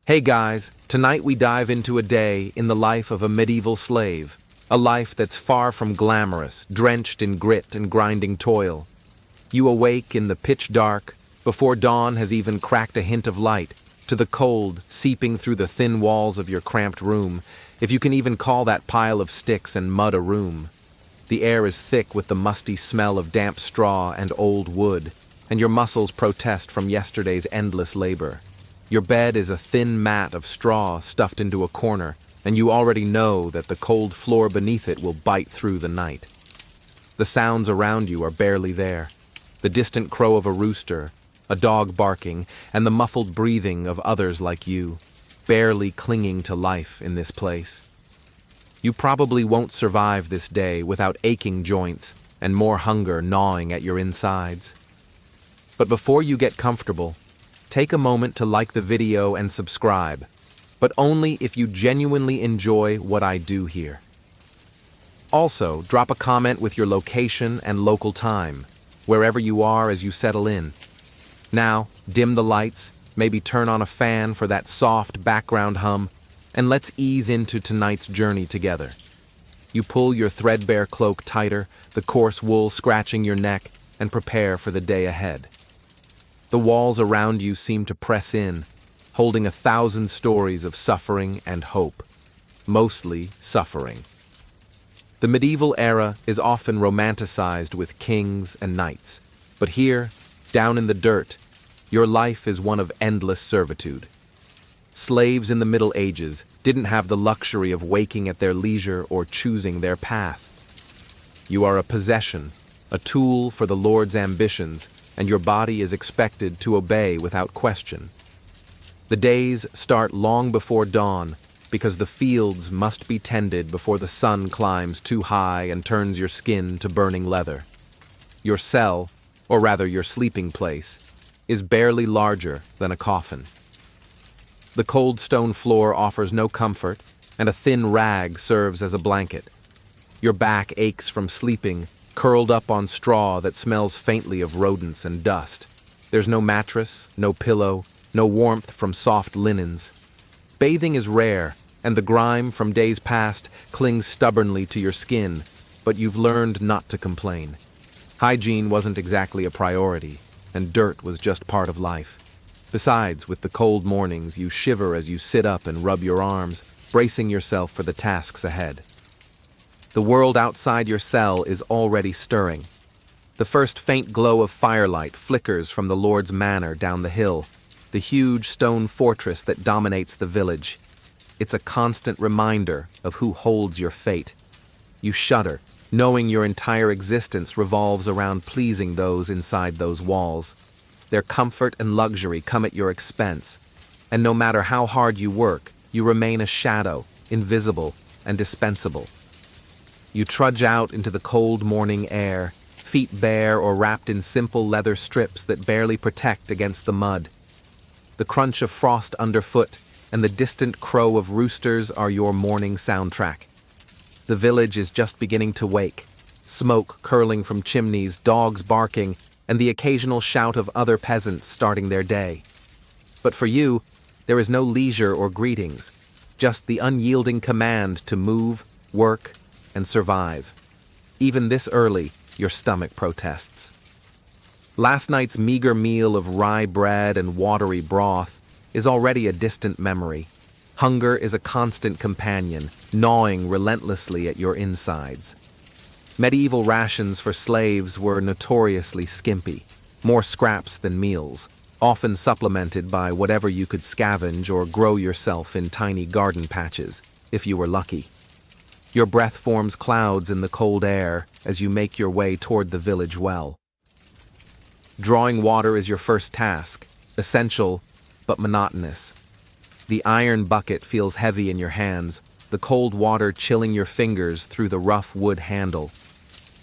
Hey guys, tonight we dive into a day in the life of a medieval slave, a life that's far from glamorous, drenched in grit and grinding toil. You awake in the pitch dark, before dawn has even cracked a hint of light, to the cold seeping through the thin walls of your cramped room, if you can even call that pile of sticks and mud a room. The air is thick with the musty smell of damp straw and old wood, and your muscles protest from yesterday's endless labor. Your bed is a thin mat of straw stuffed into a corner, and you already know that the cold floor beneath it will bite through the night. The sounds around you are barely there. The distant crow of a rooster, a dog barking, and the muffled breathing of others like you, barely clinging to life in this place. You probably won't survive this day without aching joints and more hunger gnawing at your insides. But before you get comfortable, take a moment to like the video and subscribe, but only if you genuinely enjoy what I do here. Also, drop a comment with your location and local time, wherever you are as you settle in. Now, dim the lights, maybe turn on a fan for that soft background hum, and let's ease into tonight's journey together. You pull your threadbare cloak tighter, the coarse wool scratching your neck, and prepare for the day ahead. The walls around you seem to press in, holding 1,000 stories of suffering and hope, mostly suffering. The medieval era is often romanticized with kings and knights, but here, down in the dirt, your life is one of endless servitude. Slaves in the Middle Ages didn't have the luxury of waking at their leisure or choosing their path. You are a possession, a tool for the Lord's ambitions, and your body is expected to obey without question. The days start long before dawn because the fields must be tended before the sun climbs too high and turns your skin to burning leather. Your cell, or rather your sleeping place, is barely larger than a coffin. The cold stone floor offers no comfort, and a thin rag serves as a blanket. Your back aches from sleeping, curled up on straw that smells faintly of rodents and dust. There's no mattress, no pillow, no warmth from soft linens. Bathing is rare, and the grime from days past clings stubbornly to your skin, but you've learned not to complain. Hygiene wasn't exactly a priority, and dirt was just part of life. Besides, with the cold mornings, you shiver as you sit up and rub your arms, bracing yourself for the tasks ahead. The world outside your cell is already stirring. The first faint glow of firelight flickers from the Lord's manor down the hill, the huge stone fortress that dominates the village. It's a constant reminder of who holds your fate. You shudder, knowing your entire existence revolves around pleasing those inside those walls. Their comfort and luxury come at your expense, and no matter how hard you work, you remain a shadow, invisible and dispensable. You trudge out into the cold morning air, feet bare or wrapped in simple leather strips that barely protect against the mud. The crunch of frost underfoot and the distant crow of roosters are your morning soundtrack. The village is just beginning to wake, smoke curling from chimneys, dogs barking, and the occasional shout of other peasants starting their day. But for you, there is no leisure or greetings, just the unyielding command to move, work, and survive. Even this early, your stomach protests. Last night's meager meal of rye bread and watery broth is already a distant memory. Hunger is a constant companion, gnawing relentlessly at your insides. Medieval rations for slaves were notoriously skimpy, more scraps than meals, often supplemented by whatever you could scavenge or grow yourself in tiny garden patches, if you were lucky. Your breath forms clouds in the cold air as you make your way toward the village well. Drawing water is your first task, essential but monotonous. The iron bucket feels heavy in your hands, the cold water chilling your fingers through the rough wood handle.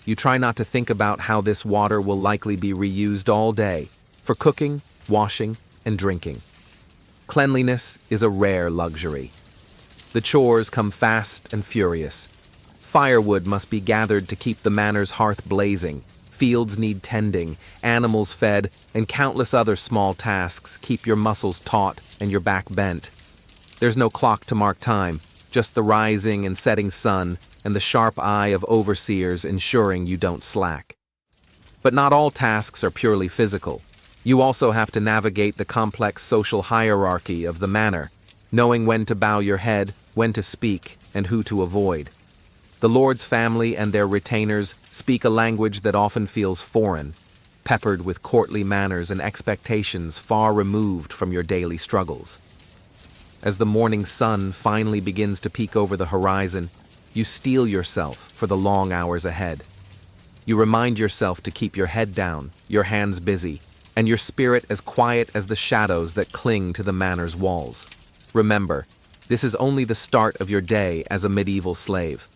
You try not to think about how this water will likely be reused all day, for cooking, washing, and drinking. Cleanliness is a rare luxury. The chores come fast and furious. Firewood must be gathered to keep the manor's hearth blazing. Fields need tending, animals fed, and countless other small tasks keep your muscles taut and your back bent. There's no clock to mark time, just the rising and setting sun and the sharp eye of overseers ensuring you don't slack. But not all tasks are purely physical. You also have to navigate the complex social hierarchy of the manor, knowing when to bow your head, when to speak, and who to avoid. The Lord's family and their retainers speak a language that often feels foreign, peppered with courtly manners and expectations far removed from your daily struggles. As the morning sun finally begins to peek over the horizon, you steel yourself for the long hours ahead. You remind yourself to keep your head down, your hands busy, and your spirit as quiet as the shadows that cling to the manor's walls. Remember, this is only the start of your day as a medieval slave.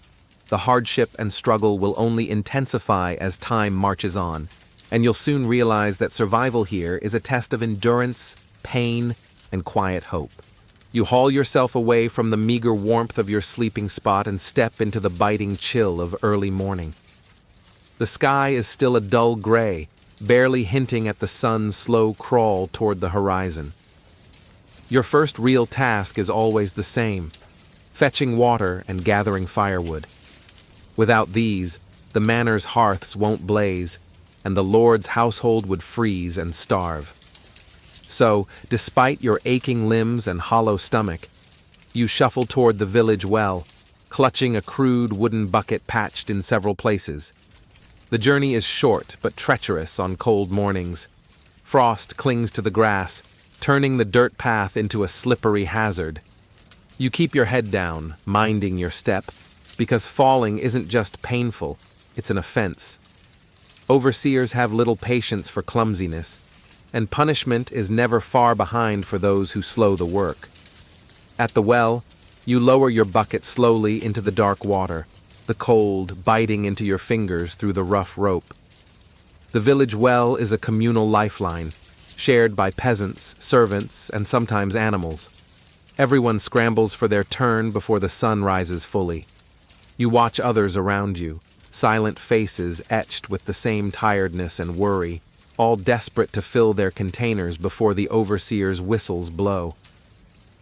The hardship and struggle will only intensify as time marches on, and you'll soon realize that survival here is a test of endurance, pain, and quiet hope. You haul yourself away from the meager warmth of your sleeping spot and step into the biting chill of early morning. The sky is still a dull gray, barely hinting at the sun's slow crawl toward the horizon. Your first real task is always the same: fetching water and gathering firewood. Without these, the manor's hearths won't blaze, and the Lord's household would freeze and starve. So, despite your aching limbs and hollow stomach, you shuffle toward the village well, clutching a crude wooden bucket patched in several places. The journey is short but treacherous on cold mornings. Frost clings to the grass, turning the dirt path into a slippery hazard. You keep your head down, minding your step, because falling isn't just painful, it's an offense. Overseers have little patience for clumsiness, and punishment is never far behind for those who slow the work. At the well, you lower your bucket slowly into the dark water, the cold biting into your fingers through the rough rope. The village well is a communal lifeline, shared by peasants, servants, and sometimes animals. Everyone scrambles for their turn before the sun rises fully. You watch others around you, silent faces etched with the same tiredness and worry, all desperate to fill their containers before the overseer's whistles blow.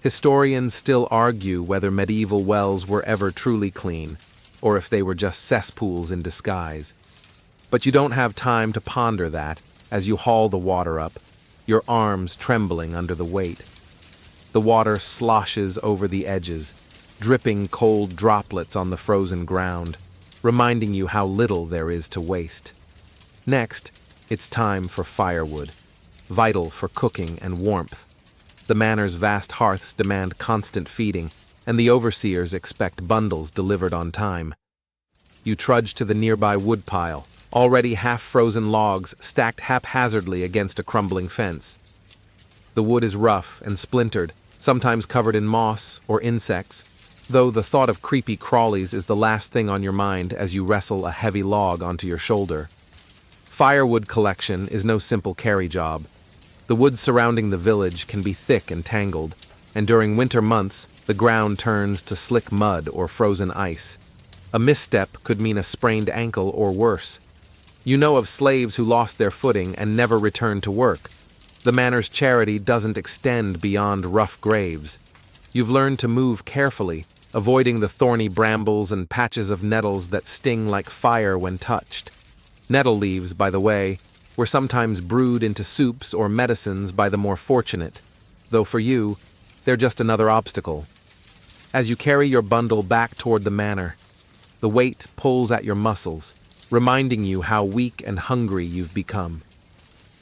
Historians still argue whether medieval wells were ever truly clean, or if they were just cesspools in disguise. But you don't have time to ponder that as you haul the water up, your arms trembling under the weight. The water sloshes over the edges, dripping cold droplets on the frozen ground, reminding you how little there is to waste. Next, it's time for firewood, vital for cooking and warmth. The manor's vast hearths demand constant feeding, and the overseers expect bundles delivered on time. You trudge to the nearby woodpile, already half-frozen logs stacked haphazardly against a crumbling fence. The wood is rough and splintered, sometimes covered in moss or insects, though the thought of creepy crawlies is the last thing on your mind as you wrestle a heavy log onto your shoulder. Firewood collection is no simple carry job. The woods surrounding the village can be thick and tangled, and during winter months, the ground turns to slick mud or frozen ice. A misstep could mean a sprained ankle or worse. You know of slaves who lost their footing and never returned to work. The manor's charity doesn't extend beyond rough graves. You've learned to move carefully, avoiding the thorny brambles and patches of nettles that sting like fire when touched. Nettle leaves, by the way, were sometimes brewed into soups or medicines by the more fortunate, though for you, they're just another obstacle. As you carry your bundle back toward the manor, the weight pulls at your muscles, reminding you how weak and hungry you've become.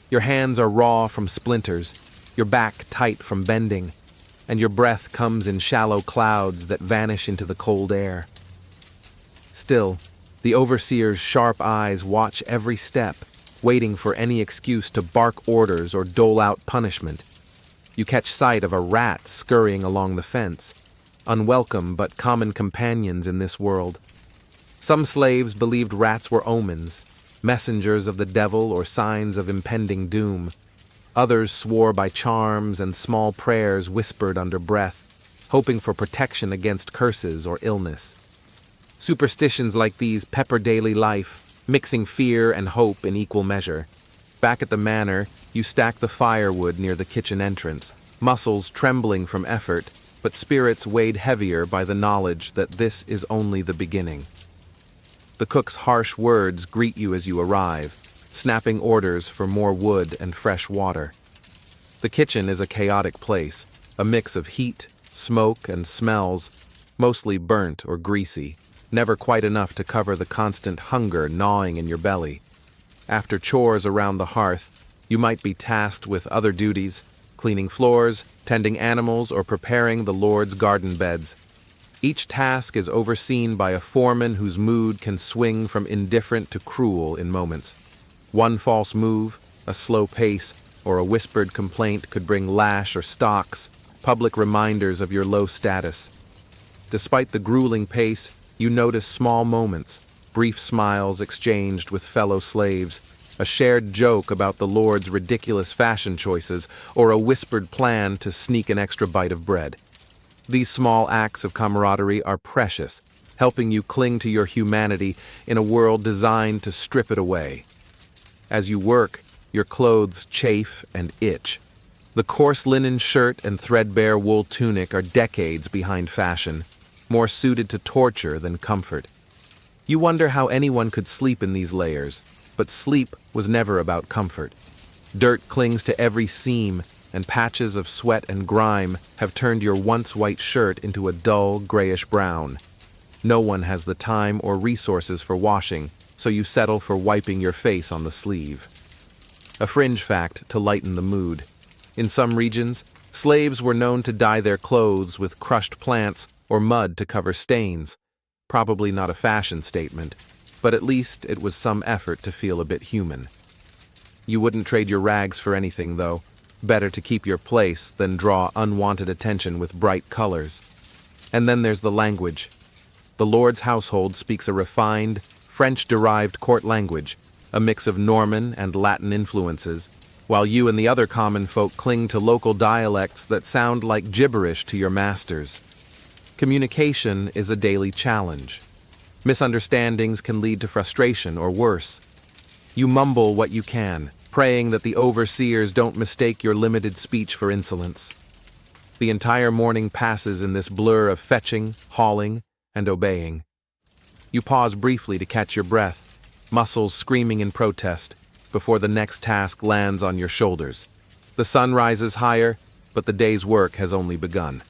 Your hands are raw from splinters, your back tight from bending, and your breath comes in shallow clouds that vanish into the cold air. Still, the overseer's sharp eyes watch every step, waiting for any excuse to bark orders or dole out punishment. You catch sight of a rat scurrying along the fence, unwelcome but common companions in this world. Some slaves believed rats were omens, messengers of the devil or signs of impending doom. Others swore by charms and small prayers whispered under breath, hoping for protection against curses or illness. Superstitions like these pepper daily life, mixing fear and hope in equal measure. Back at the manor, you stack the firewood near the kitchen entrance, muscles trembling from effort, but spirits weighed heavier by the knowledge that this is only the beginning. The cook's harsh words greet you as you arrive, snapping orders for more wood and fresh water. The kitchen is a chaotic place, a mix of heat, smoke, and smells, mostly burnt or greasy, never quite enough to cover the constant hunger gnawing in your belly. After chores around the hearth, you might be tasked with other duties, cleaning floors, tending animals, or preparing the Lord's garden beds. Each task is overseen by a foreman whose mood can swing from indifferent to cruel in moments. One false move, a slow pace, or a whispered complaint could bring lash or stocks, public reminders of your low status. Despite the grueling pace, you notice small moments, brief smiles exchanged with fellow slaves, a shared joke about the Lord's ridiculous fashion choices, or a whispered plan to sneak an extra bite of bread. These small acts of camaraderie are precious, helping you cling to your humanity in a world designed to strip it away. As you work, your clothes chafe and itch. The coarse linen shirt and threadbare wool tunic are decades behind fashion, more suited to torture than comfort. You wonder how anyone could sleep in these layers, but sleep was never about comfort. Dirt clings to every seam, and patches of sweat and grime have turned your once white shirt into a dull, grayish brown. No one has the time or resources for washing, so you settle for wiping your face on the sleeve. A fringe fact to lighten the mood. In some regions, slaves were known to dye their clothes with crushed plants or mud to cover stains. Probably not a fashion statement, but at least it was some effort to feel a bit human. You wouldn't trade your rags for anything, though. Better to keep your place than draw unwanted attention with bright colors. And then there's the language. The Lord's household speaks a refined, French-derived court language, a mix of Norman and Latin influences, while you and the other common folk cling to local dialects that sound like gibberish to your masters. Communication is a daily challenge. Misunderstandings can lead to frustration or worse. You mumble what you can, praying that the overseers don't mistake your limited speech for insolence. The entire morning passes in this blur of fetching, hauling, and obeying. You pause briefly to catch your breath, muscles screaming in protest, before the next task lands on your shoulders. The sun rises higher, but the day's work has only begun.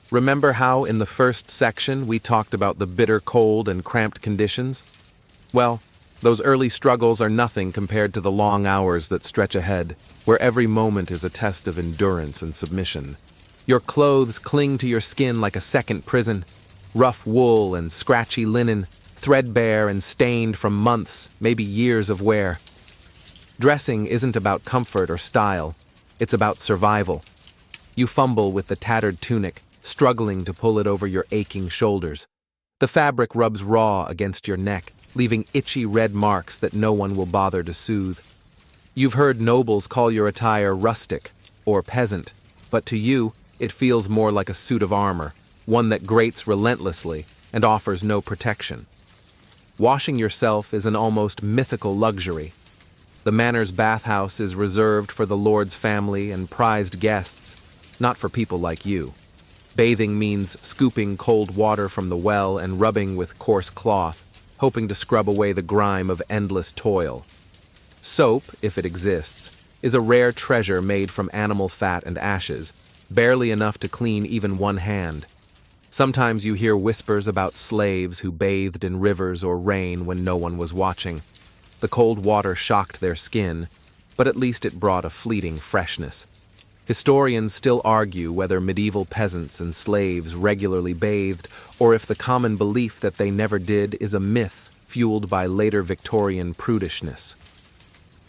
Remember how in the first section we talked about the bitter cold and cramped conditions? Well, those early struggles are nothing compared to the long hours that stretch ahead, where every moment is a test of endurance and submission. Your clothes cling to your skin like a second prison. Rough wool and scratchy linen, threadbare and stained from months, maybe years of wear. Dressing isn't about comfort or style, it's about survival. You fumble with the tattered tunic, struggling to pull it over your aching shoulders. The fabric rubs raw against your neck, leaving itchy red marks that no one will bother to soothe. You've heard nobles call your attire rustic or peasant, but to you, it feels more like a suit of armor, one that grates relentlessly and offers no protection. Washing yourself is an almost mythical luxury. The manor's bathhouse is reserved for the Lord's family and prized guests, not for people like you. Bathing means scooping cold water from the well and rubbing with coarse cloth, hoping to scrub away the grime of endless toil. Soap, if it exists, is a rare treasure made from animal fat and ashes, barely enough to clean even one hand. Sometimes you hear whispers about slaves who bathed in rivers or rain when no one was watching. The cold water shocked their skin, but at least it brought a fleeting freshness. Historians still argue whether medieval peasants and slaves regularly bathed, or if the common belief that they never did is a myth fueled by later Victorian prudishness.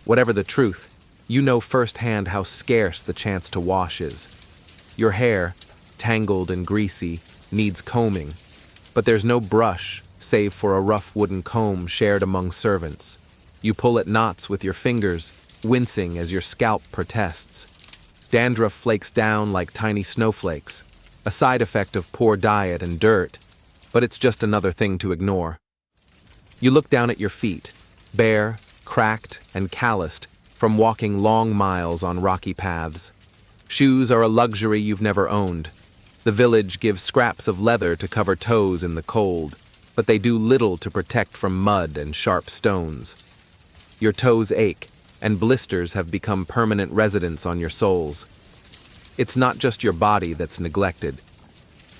Whatever the truth, you know firsthand how scarce the chance to wash is. Your hair, tangled and greasy, needs combing, but there's no brush save for a rough wooden comb shared among servants. You pull at knots with your fingers, wincing as your scalp protests. Dandruff flakes down like tiny snowflakes, a side effect of poor diet and dirt, but it's just another thing to ignore. You look down at your feet, bare, cracked, and calloused from walking long miles on rocky paths. Shoes are a luxury you've never owned. The village gives scraps of leather to cover toes in the cold, but they do little to protect from mud and sharp stones. Your toes ache, and blisters have become permanent residents on your soles. It's not just your body that's neglected.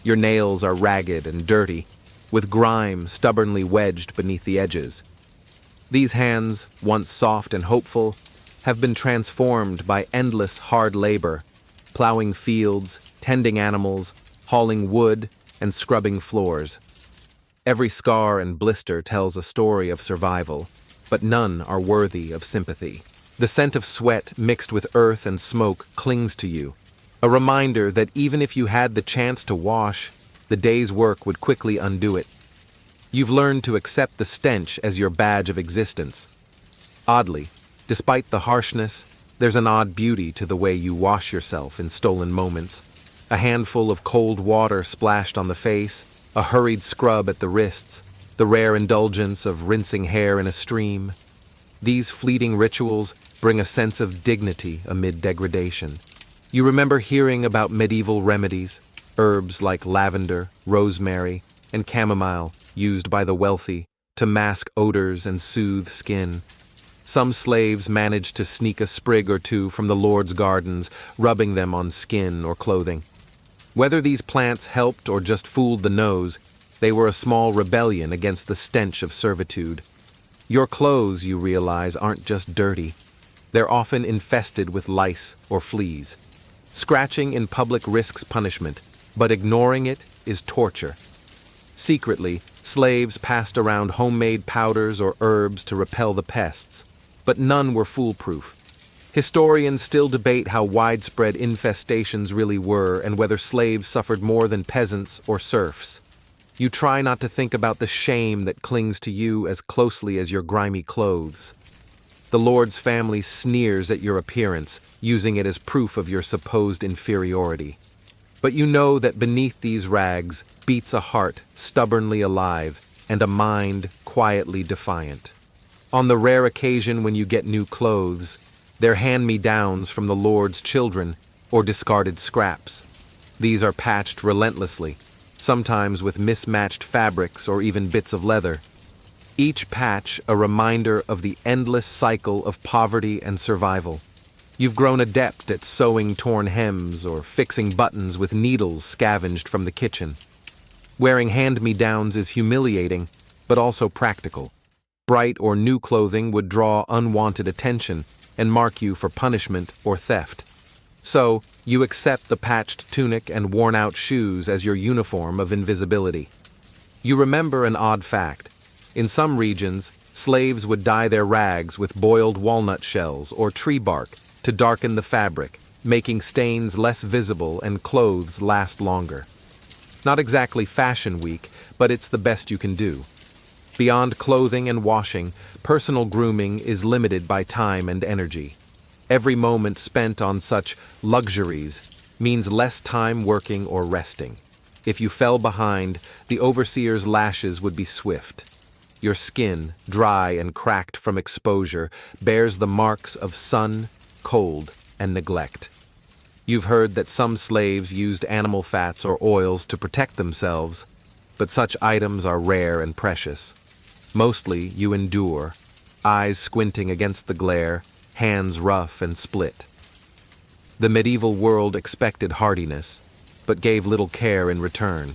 Your nails are ragged and dirty, with grime stubbornly wedged beneath the edges. These hands, once soft and hopeful, have been transformed by endless hard labor, plowing fields, tending animals, hauling wood, and scrubbing floors. Every scar and blister tells a story of survival, but none are worthy of sympathy. The scent of sweat mixed with earth and smoke clings to you, a reminder that even if you had the chance to wash, the day's work would quickly undo it. You've learned to accept the stench as your badge of existence. Oddly, despite the harshness, there's an odd beauty to the way you wash yourself in stolen moments. A handful of cold water splashed on the face, a hurried scrub at the wrists, the rare indulgence of rinsing hair in a stream. These fleeting rituals bring a sense of dignity amid degradation. You remember hearing about medieval remedies, herbs like lavender, rosemary, and chamomile used by the wealthy to mask odors and soothe skin. Some slaves managed to sneak a sprig or two from the Lord's gardens, rubbing them on skin or clothing. Whether these plants helped or just fooled the nose, they were a small rebellion against the stench of servitude. Your clothes, you realize, aren't just dirty. They're often infested with lice or fleas. Scratching in public risks punishment, but ignoring it is torture. Secretly, slaves passed around homemade powders or herbs to repel the pests, but none were foolproof. Historians still debate how widespread infestations really were and whether slaves suffered more than peasants or serfs. You try not to think about the shame that clings to you as closely as your grimy clothes. The Lord's family sneers at your appearance, using it as proof of your supposed inferiority. But you know that beneath these rags beats a heart stubbornly alive and a mind quietly defiant. On the rare occasion when you get new clothes, they're hand-me-downs from the Lord's children or discarded scraps. These are patched relentlessly, sometimes with mismatched fabrics or even bits of leather. Each patch a reminder of the endless cycle of poverty and survival. You've grown adept at sewing torn hems or fixing buttons with needles scavenged from the kitchen. Wearing hand-me-downs is humiliating, but also practical. Bright or new clothing would draw unwanted attention and mark you for punishment or theft. So, you accept the patched tunic and worn-out shoes as your uniform of invisibility. You remember an odd fact. In some regions, slaves would dye their rags with boiled walnut shells or tree bark to darken the fabric, making stains less visible and clothes last longer. Not exactly Fashion Week, but it's the best you can do. Beyond clothing and washing, personal grooming is limited by time and energy. Every moment spent on such luxuries means less time working or resting. If you fell behind, the overseer's lashes would be swift. Your skin, dry and cracked from exposure, bears the marks of sun, cold, and neglect. You've heard that some slaves used animal fats or oils to protect themselves, but such items are rare and precious. Mostly you endure, eyes squinting against the glare, hands rough and split. The medieval world expected hardiness, but gave little care in return.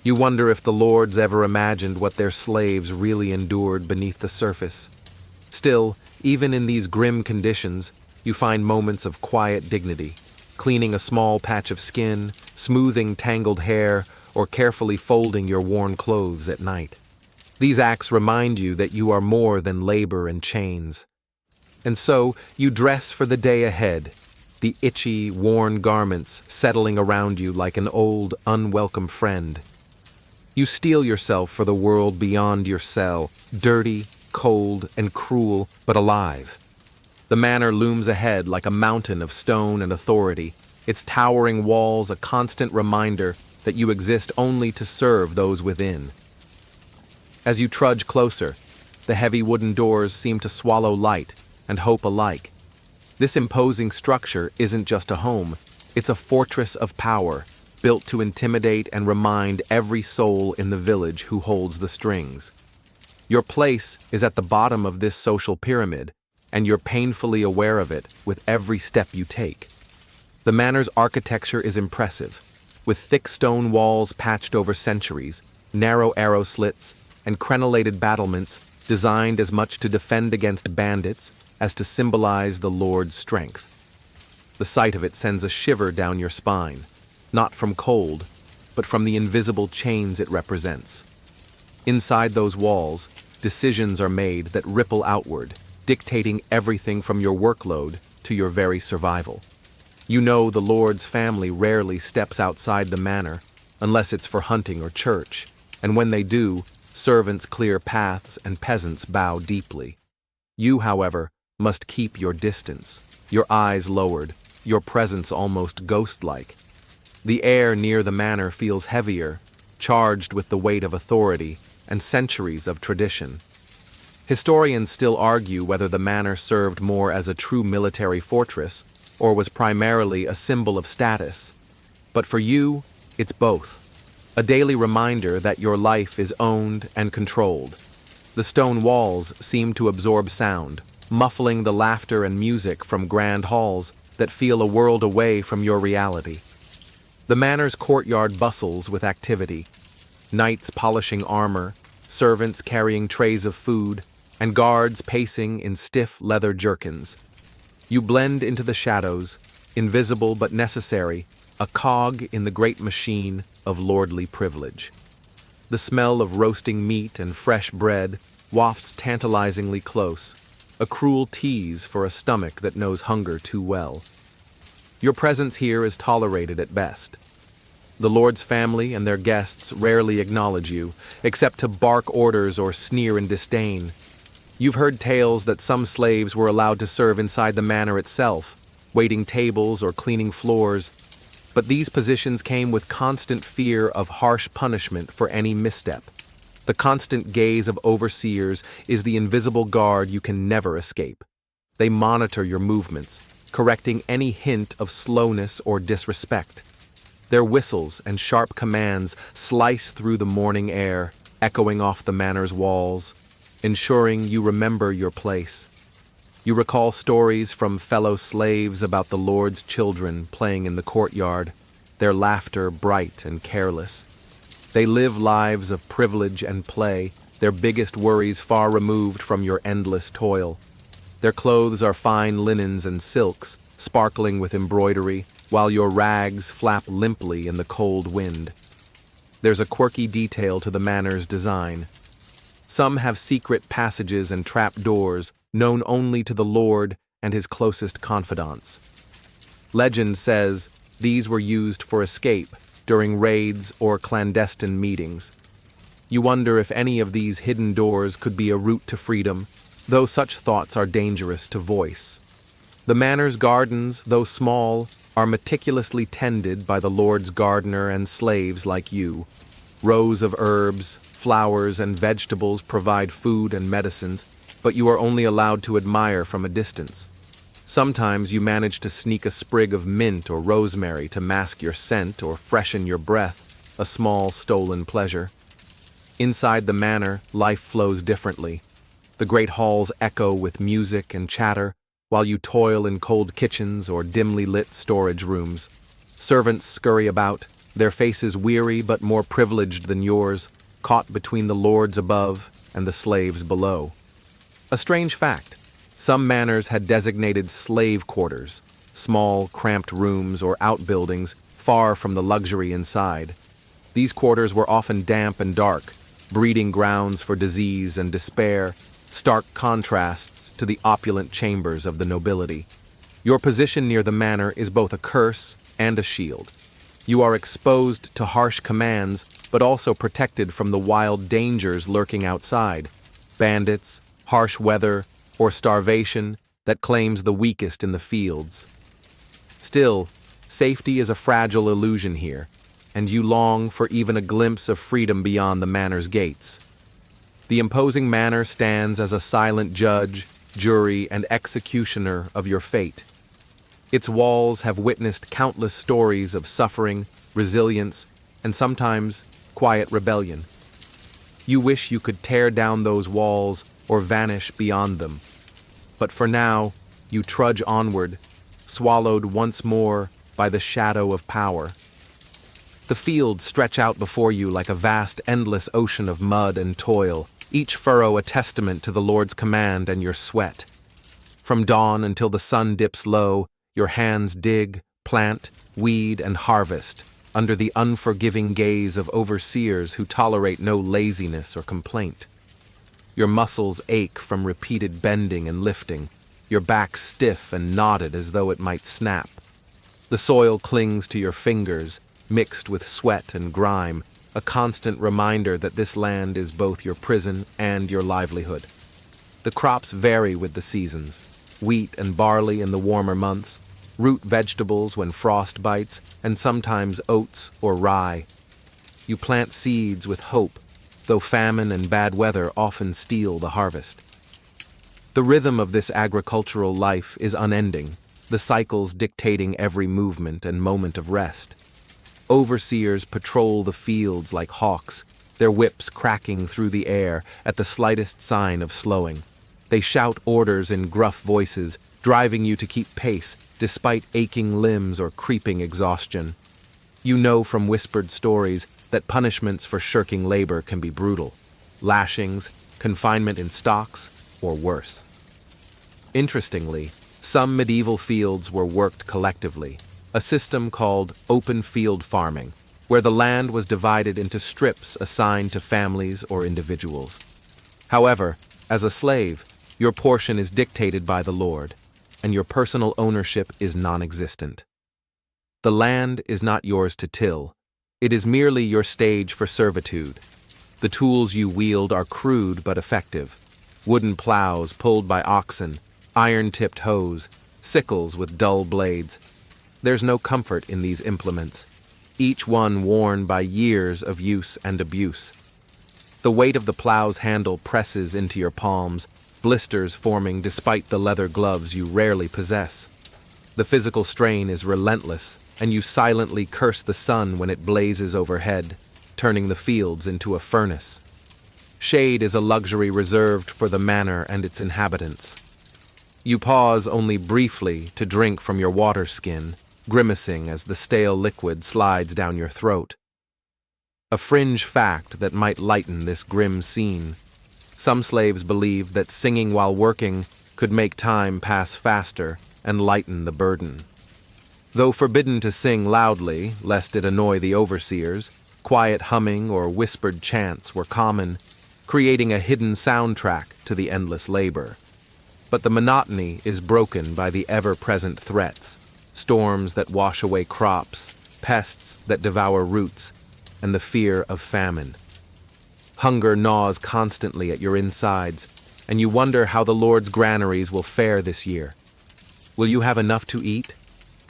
You wonder if the lords ever imagined what their slaves really endured beneath the surface. Still, even in these grim conditions, you find moments of quiet dignity, cleaning a small patch of skin, smoothing tangled hair, or carefully folding your worn clothes at night. These acts remind you that you are more than labor and chains. And so, you dress for the day ahead, the itchy, worn garments settling around you like an old, unwelcome friend. You steel yourself for the world beyond your cell, dirty, cold, and cruel, but alive. The manor looms ahead like a mountain of stone and authority, its towering walls a constant reminder that you exist only to serve those within. As you trudge closer, the heavy wooden doors seem to swallow light and hope alike. This imposing structure isn't just a home, it's a fortress of power, built to intimidate and remind every soul in the village who holds the strings. Your place is at the bottom of this social pyramid, and you're painfully aware of it with every step you take. The manor's architecture is impressive, with thick stone walls patched over centuries, narrow arrow slits, and crenellated battlements designed as much to defend against bandits as to symbolize the Lord's strength. The sight of it sends a shiver down your spine, not from cold, but from the invisible chains it represents. Inside those walls, decisions are made that ripple outward, dictating everything from your workload to your very survival. You know the Lord's family rarely steps outside the manor, unless it's for hunting or church, and when they do, servants clear paths and peasants bow deeply. You, however, must keep your distance, your eyes lowered, your presence almost ghost-like. The air near the manor feels heavier, charged with the weight of authority and centuries of tradition. Historians still argue whether the manor served more as a true military fortress or was primarily a symbol of status. But for you, it's both. A daily reminder that your life is owned and controlled. The stone walls seem to absorb sound, muffling the laughter and music from grand halls that feel a world away from your reality. The manor's courtyard bustles with activity. Knights polishing armor, servants carrying trays of food, and guards pacing in stiff leather jerkins. You blend into the shadows, invisible but necessary, a cog in the great machine of lordly privilege. The smell of roasting meat and fresh bread wafts tantalizingly close, a cruel tease for a stomach that knows hunger too well. Your presence here is tolerated at best. The Lord's family and their guests rarely acknowledge you, except to bark orders or sneer in disdain. You've heard tales that some slaves were allowed to serve inside the manor itself, waiting tables or cleaning floors, but these positions came with constant fear of harsh punishment for any misstep. The constant gaze of overseers is the invisible guard you can never escape. They monitor your movements, correcting any hint of slowness or disrespect. Their whistles and sharp commands slice through the morning air, echoing off the manor's walls, ensuring you remember your place. You recall stories from fellow slaves about the Lord's children playing in the courtyard, their laughter bright and careless. They live lives of privilege and play, their biggest worries far removed from your endless toil. Their clothes are fine linens and silks, sparkling with embroidery, while your rags flap limply in the cold wind. There's a quirky detail to the manor's design. Some have secret passages and trap doors known only to the Lord and his closest confidants. Legend says these were used for escape during raids or clandestine meetings. You wonder if any of these hidden doors could be a route to freedom, though such thoughts are dangerous to voice. The manor's gardens, though small, are meticulously tended by the Lord's gardener and slaves like you. Rows of herbs, flowers, and vegetables provide food and medicines, but you are only allowed to admire from a distance. Sometimes you manage to sneak a sprig of mint or rosemary to mask your scent or freshen your breath, a small stolen pleasure. Inside the manor, life flows differently. The great halls echo with music and chatter, while you toil in cold kitchens or dimly lit storage rooms. Servants scurry about, their faces weary but more privileged than yours, caught between the lords above and the slaves below. A strange fact, some manors had designated slave quarters, small, cramped rooms or outbuildings far from the luxury inside. These quarters were often damp and dark, breeding grounds for disease and despair, stark contrasts to the opulent chambers of the nobility. Your position near the manor is both a curse and a shield. You are exposed to harsh commands, but also protected from the wild dangers lurking outside, bandits, harsh weather, or starvation that claims the weakest in the fields. Still, safety is a fragile illusion here, and you long for even a glimpse of freedom beyond the manor's gates. The imposing manor stands as a silent judge, jury, and executioner of your fate. Its walls have witnessed countless stories of suffering, resilience, and sometimes quiet rebellion. You wish you could tear down those walls or vanish beyond them. But for now, you trudge onward, swallowed once more by the shadow of power. The fields stretch out before you like a vast, endless ocean of mud and toil, each furrow a testament to the Lord's command and your sweat. From dawn until the sun dips low, your hands dig, plant, weed, and harvest, under the unforgiving gaze of overseers who tolerate no laziness or complaint. Your muscles ache from repeated bending and lifting, your back stiff and knotted as though it might snap. The soil clings to your fingers, mixed with sweat and grime, a constant reminder that this land is both your prison and your livelihood. The crops vary with the seasons: wheat and barley in the warmer months, root vegetables when frost bites, and sometimes oats or rye. You plant seeds with hope, though famine and bad weather often steal the harvest. The rhythm of this agricultural life is unending, the cycles dictating every movement and moment of rest. Overseers patrol the fields like hawks, their whips cracking through the air at the slightest sign of slowing. They shout orders in gruff voices, driving you to keep pace, despite aching limbs or creeping exhaustion. You know from whispered stories that punishments for shirking labor can be brutal: lashings, confinement in stocks, or worse. Interestingly, some medieval fields were worked collectively, a system called open field farming, where the land was divided into strips assigned to families or individuals. However, as a slave, your portion is dictated by the Lord, and your personal ownership is non-existent. The land is not yours to till. It is merely your stage for servitude. The tools you wield are crude but effective: wooden plows pulled by oxen, iron-tipped hoes, sickles with dull blades. There's no comfort in these implements, each one worn by years of use and abuse. The weight of the plow's handle presses into your palms, blisters forming despite the leather gloves you rarely possess. The physical strain is relentless, and you silently curse the sun when it blazes overhead, turning the fields into a furnace. Shade is a luxury reserved for the manor and its inhabitants. You pause only briefly to drink from your water skin, grimacing as the stale liquid slides down your throat. A fringe fact that might lighten this grim scene: some slaves believed that singing while working could make time pass faster and lighten the burden. Though forbidden to sing loudly, lest it annoy the overseers, quiet humming or whispered chants were common, creating a hidden soundtrack to the endless labor. But the monotony is broken by the ever-present threats: storms that wash away crops, pests that devour roots, and the fear of famine. Hunger gnaws constantly at your insides, and you wonder how the Lord's granaries will fare this year. Will you have enough to eat,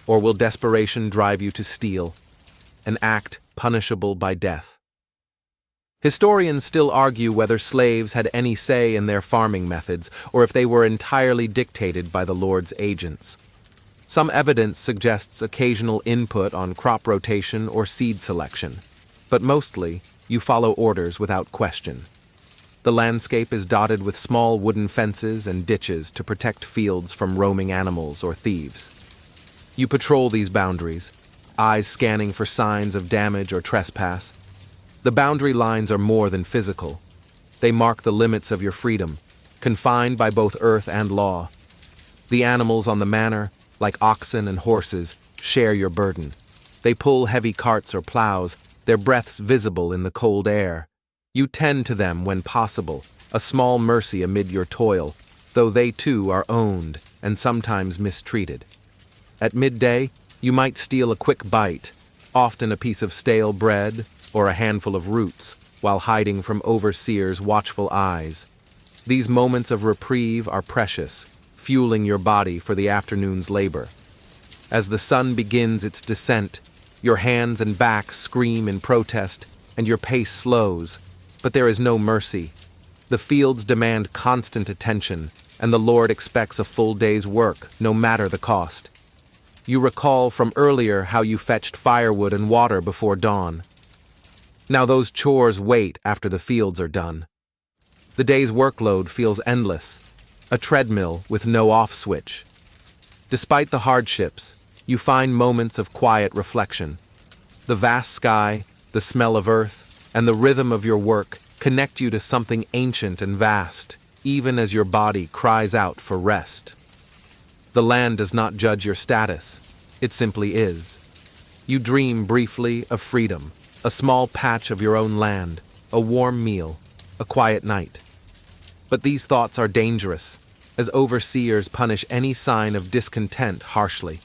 or will desperation drive you to steal, an act punishable by death? Historians still argue whether slaves had any say in their farming methods, or if they were entirely dictated by the Lord's agents. Some evidence suggests occasional input on crop rotation or seed selection, but mostly you follow orders without question. The landscape is dotted with small wooden fences and ditches to protect fields from roaming animals or thieves. You patrol these boundaries, eyes scanning for signs of damage or trespass. The boundary lines are more than physical. They mark the limits of your freedom, confined by both earth and law. The animals on the manor, like oxen and horses, share your burden. They pull heavy carts or plows, their breaths visible in the cold air. You tend to them when possible, a small mercy amid your toil, though they too are owned and sometimes mistreated. At midday, you might steal a quick bite, often a piece of stale bread or a handful of roots, while hiding from overseers' watchful eyes. These moments of reprieve are precious, fueling your body for the afternoon's labor. As the sun begins its descent, your hands and back scream in protest, and your pace slows, but there is no mercy. The fields demand constant attention, and the Lord expects a full day's work, no matter the cost. You recall from earlier how you fetched firewood and water before dawn. Now those chores wait after the fields are done. The day's workload feels endless, a treadmill with no off switch. Despite the hardships, you find moments of quiet reflection. The vast sky, the smell of earth, and the rhythm of your work connect you to something ancient and vast, even as your body cries out for rest. The land does not judge your status, it simply is. You dream briefly of freedom, a small patch of your own land, a warm meal, a quiet night. But these thoughts are dangerous, as overseers punish any sign of discontent harshly.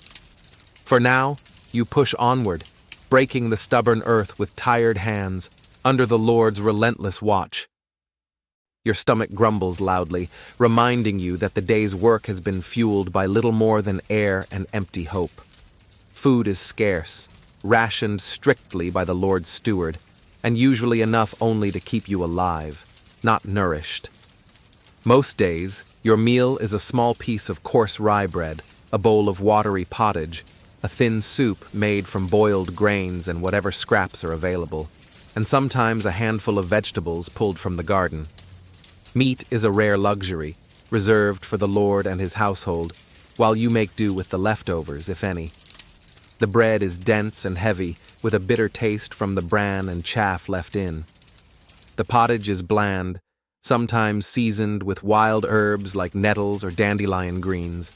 For now, you push onward, breaking the stubborn earth with tired hands, under the Lord's relentless watch. Your stomach grumbles loudly, reminding you that the day's work has been fueled by little more than air and empty hope. Food is scarce, rationed strictly by the Lord's steward, and usually enough only to keep you alive, not nourished. Most days, your meal is a small piece of coarse rye bread, a bowl of watery pottage, a thin soup made from boiled grains and whatever scraps are available, and sometimes a handful of vegetables pulled from the garden. Meat is a rare luxury, reserved for the Lord and his household, while you make do with the leftovers, if any. The bread is dense and heavy, with a bitter taste from the bran and chaff left in. The pottage is bland, sometimes seasoned with wild herbs like nettles or dandelion greens.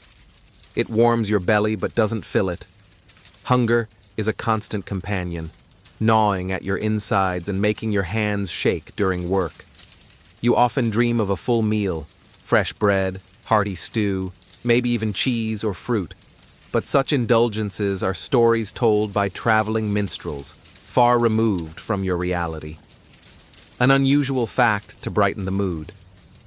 It warms your belly but doesn't fill it. Hunger is a constant companion, gnawing at your insides and making your hands shake during work. You often dream of a full meal, fresh bread, hearty stew, maybe even cheese or fruit. But such indulgences are stories told by traveling minstrels, far removed from your reality. An unusual fact to brighten the mood.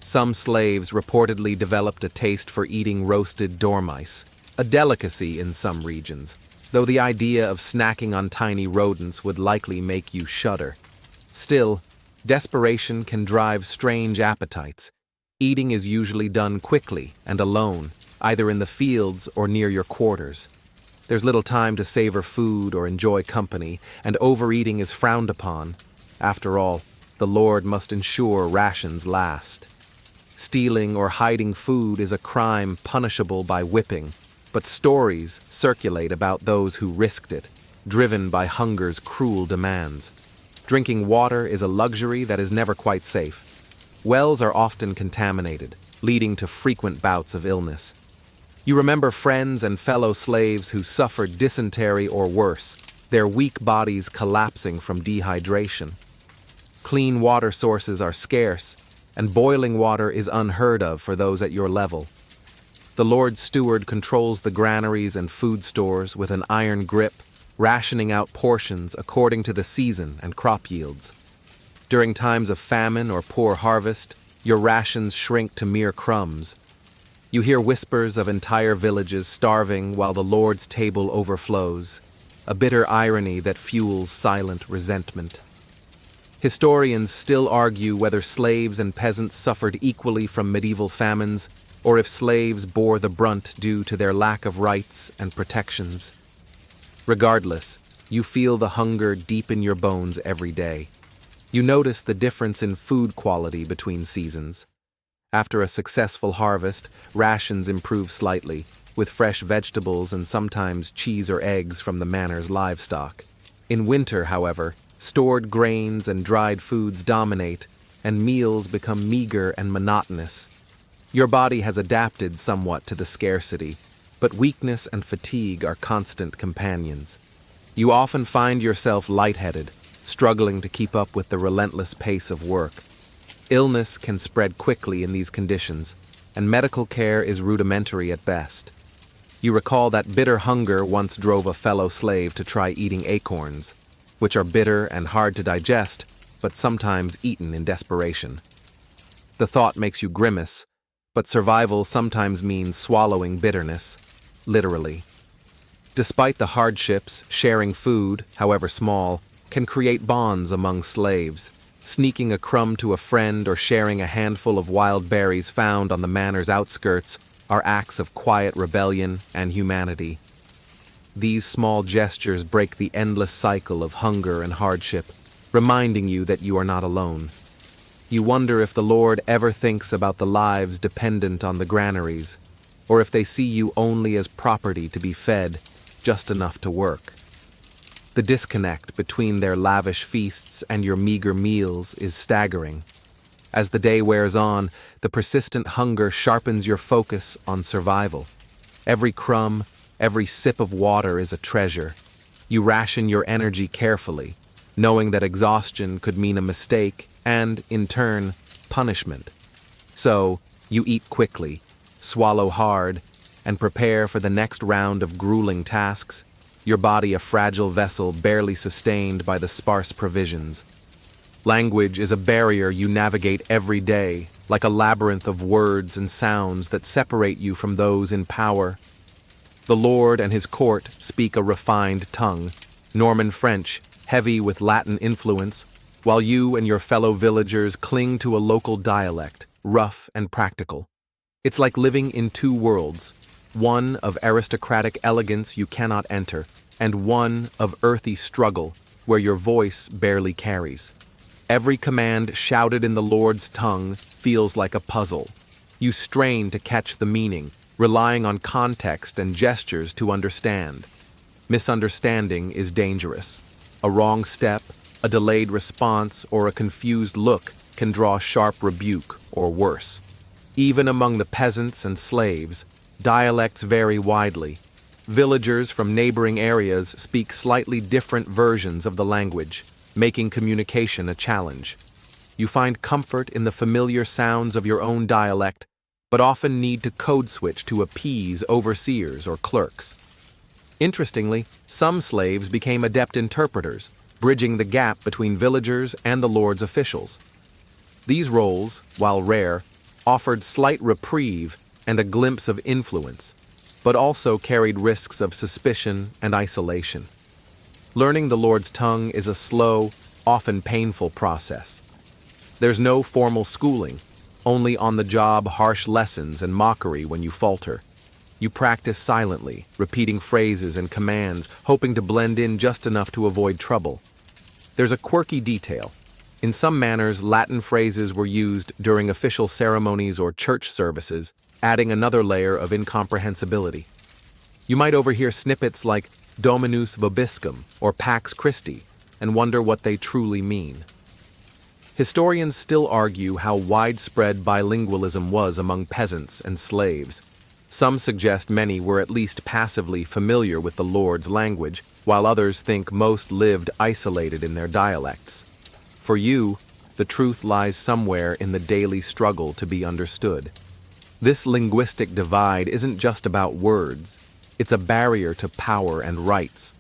Some slaves reportedly developed a taste for eating roasted dormice, a delicacy in some regions, though the idea of snacking on tiny rodents would likely make you shudder. Still, desperation can drive strange appetites. Eating is usually done quickly and alone, either in the fields or near your quarters. There's little time to savor food or enjoy company, and overeating is frowned upon. After all, the Lord must ensure rations last. Stealing or hiding food is a crime punishable by whipping, but stories circulate about those who risked it, driven by hunger's cruel demands. Drinking water is a luxury that is never quite safe. Wells are often contaminated, leading to frequent bouts of illness. You remember friends and fellow slaves who suffered dysentery or worse, their weak bodies collapsing from dehydration. Clean water sources are scarce, and boiling water is unheard of for those at your level. The Lord's steward controls the granaries and food stores with an iron grip, rationing out portions according to the season and crop yields. During times of famine or poor harvest, your rations shrink to mere crumbs. You hear whispers of entire villages starving while the Lord's table overflows, a bitter irony that fuels silent resentment. Historians still argue whether slaves and peasants suffered equally from medieval famines, or if slaves bore the brunt due to their lack of rights and protections. Regardless, you feel the hunger deep in your bones every day. You notice the difference in food quality between seasons. After a successful harvest, rations improve slightly, with fresh vegetables and sometimes cheese or eggs from the manor's livestock. In winter, however, stored grains and dried foods dominate, and meals become meager and monotonous. Your body has adapted somewhat to the scarcity, but weakness and fatigue are constant companions. You often find yourself lightheaded, struggling to keep up with the relentless pace of work. Illness can spread quickly in these conditions, and medical care is rudimentary at best. You recall that bitter hunger once drove a fellow slave to try eating acorns, which are bitter and hard to digest, but sometimes eaten in desperation. The thought makes you grimace, but survival sometimes means swallowing bitterness, literally. Despite the hardships, sharing food, however small, can create bonds among slaves. Sneaking a crumb to a friend or sharing a handful of wild berries found on the manor's outskirts are acts of quiet rebellion and humanity. These small gestures break the endless cycle of hunger and hardship, reminding you that you are not alone. You wonder if the Lord ever thinks about the lives dependent on the granaries, or if they see you only as property to be fed, just enough to work. The disconnect between their lavish feasts and your meager meals is staggering. As the day wears on, the persistent hunger sharpens your focus on survival. Every crumb, every sip of water is a treasure. You ration your energy carefully, knowing that exhaustion could mean a mistake and, in turn, punishment. So, you eat quickly, swallow hard, and prepare for the next round of grueling tasks, your body a fragile vessel barely sustained by the sparse provisions. Language is a barrier you navigate every day, like a labyrinth of words and sounds that separate you from those in power. The Lord and his court speak a refined tongue, Norman French, heavy with Latin influence, while you and your fellow villagers cling to a local dialect, rough and practical. It's like living in two worlds, one of aristocratic elegance you cannot enter, and one of earthy struggle where your voice barely carries. Every command shouted in the Lord's tongue feels like a puzzle. You strain to catch the meaning, relying on context and gestures to understand. Misunderstanding is dangerous. A wrong step, a delayed response, or a confused look can draw sharp rebuke or worse. Even among the peasants and slaves, dialects vary widely. Villagers from neighboring areas speak slightly different versions of the language, making communication a challenge. You find comfort in the familiar sounds of your own dialect, but often need to code switch to appease overseers or clerks. Interestingly, some slaves became adept interpreters, bridging the gap between villagers and the Lord's officials. These roles, while rare, offered slight reprieve and a glimpse of influence, but also carried risks of suspicion and isolation. Learning the Lord's tongue is a slow, often painful process. There's no formal schooling, only on-the-job harsh lessons and mockery when you falter. You practice silently, repeating phrases and commands, hoping to blend in just enough to avoid trouble. There's a quirky detail. In some manners, Latin phrases were used during official ceremonies or church services, adding another layer of incomprehensibility. You might overhear snippets like Dominus vobiscum or Pax Christi and wonder what they truly mean. Historians still argue how widespread bilingualism was among peasants and slaves. Some suggest many were at least passively familiar with the Lord's language, while others think most lived isolated in their dialects. For you, the truth lies somewhere in the daily struggle to be understood. This linguistic divide isn't just about words, it's a barrier to power and rights.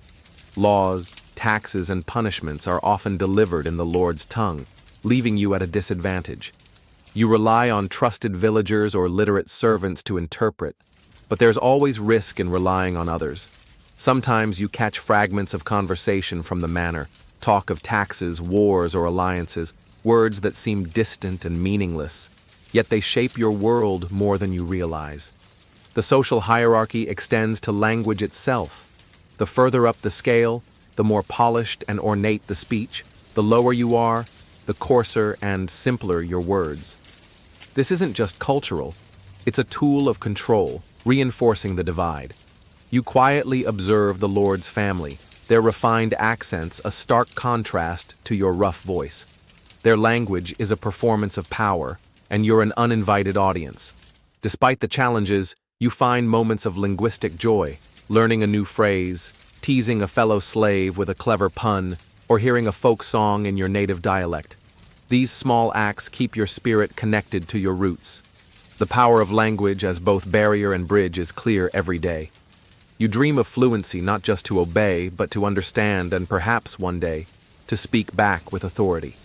Laws, taxes, and punishments are often delivered in the Lord's tongue, leaving you at a disadvantage. You rely on trusted villagers or literate servants to interpret, but there's always risk in relying on others. Sometimes you catch fragments of conversation from the manor, talk of taxes, wars, or alliances, words that seem distant and meaningless, yet they shape your world more than you realize. The social hierarchy extends to language itself. The further up the scale, the more polished and ornate the speech, the lower you are, the coarser and simpler your words. This isn't just cultural, it's a tool of control, reinforcing the divide. You quietly observe the Lord's family, their refined accents a stark contrast to your rough voice. Their language is a performance of power, and you're an uninvited audience. Despite the challenges, you find moments of linguistic joy, learning a new phrase, teasing a fellow slave with a clever pun, or hearing a folk song in your native dialect. These small acts keep your spirit connected to your roots. The power of language as both barrier and bridge is clear every day. You dream of fluency not just to obey, but to understand and perhaps one day, to speak back with authority.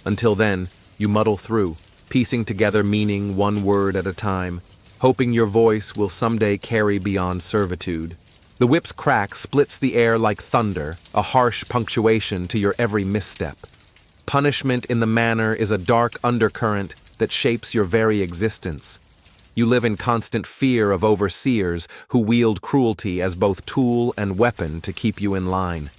Until then, you muddle through, piecing together meaning one word at a time, hoping your voice will someday carry beyond servitude. The whip's crack splits the air like thunder, a harsh punctuation to your every misstep. Punishment in the manor is a dark undercurrent that shapes your very existence. You live in constant fear of overseers who wield cruelty as both tool and weapon to keep you in line.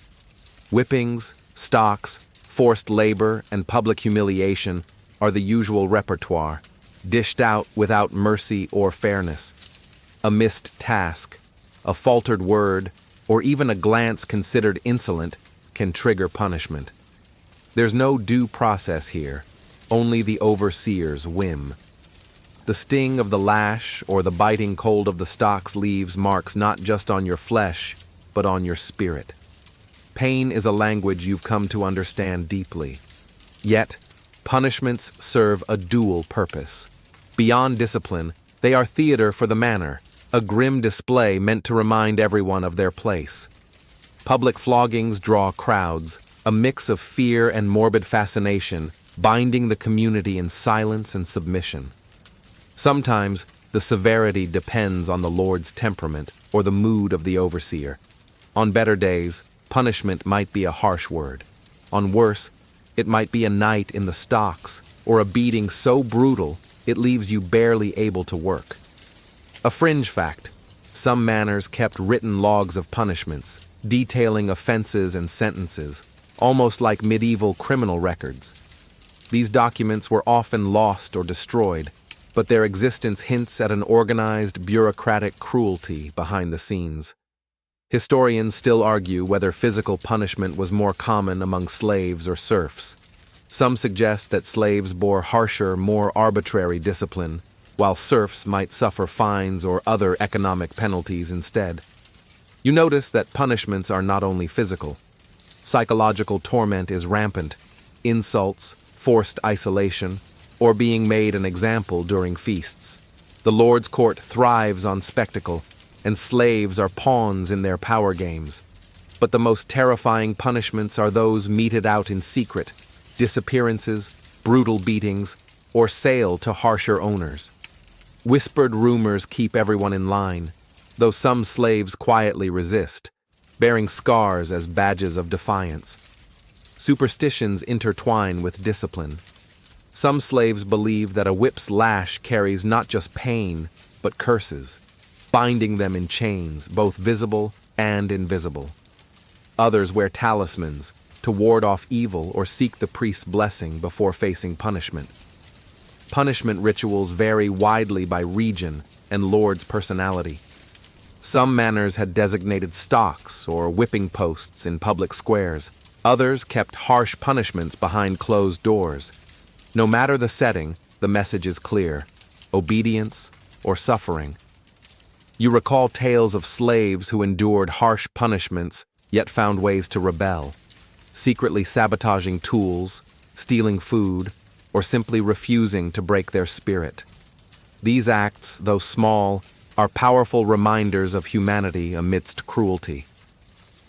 Whippings, stocks, forced labor, and public humiliation are the usual repertoire, dished out without mercy or fairness. A missed task, a faltered word, or even a glance considered insolent can trigger punishment. There's no due process here, only the overseer's whim. The sting of the lash or the biting cold of the stock's leaves marks not just on your flesh, but on your spirit. Pain is a language you've come to understand deeply. Yet, punishments serve a dual purpose. Beyond discipline, they are theater for the manner, a grim display meant to remind everyone of their place. Public floggings draw crowds, a mix of fear and morbid fascination, binding the community in silence and submission. Sometimes, the severity depends on the Lord's temperament or the mood of the overseer. On better days, punishment might be a harsh word. On worse, it might be a night in the stocks or a beating so brutal it leaves you barely able to work. A fringe fact: some manors kept written logs of punishments, detailing offenses and sentences, almost like medieval criminal records. These documents were often lost or destroyed, but their existence hints at an organized, bureaucratic cruelty behind the scenes. Historians still argue whether physical punishment was more common among slaves or serfs. Some suggest that slaves bore harsher, more arbitrary discipline, while serfs might suffer fines or other economic penalties instead. You notice that punishments are not only physical. Psychological torment is rampant: insults, forced isolation, or being made an example during feasts. The Lord's court thrives on spectacle, and slaves are pawns in their power games. But the most terrifying punishments are those meted out in secret: disappearances, brutal beatings, or sale to harsher owners. Whispered rumors keep everyone in line, though some slaves quietly resist, bearing scars as badges of defiance. Superstitions intertwine with discipline. Some slaves believe that a whip's lash carries not just pain, but curses, binding them in chains, both visible and invisible. Others wear talismans to ward off evil or seek the priest's blessing before facing punishment. Punishment rituals vary widely by region and lord's personality. Some manors had designated stocks or whipping posts in public squares. Others kept harsh punishments behind closed doors. No matter the setting, the message is clear: obedience or suffering. You recall tales of slaves who endured harsh punishments yet found ways to rebel, secretly sabotaging tools, stealing food, or simply refusing to break their spirit. These acts, though small, are powerful reminders of humanity amidst cruelty.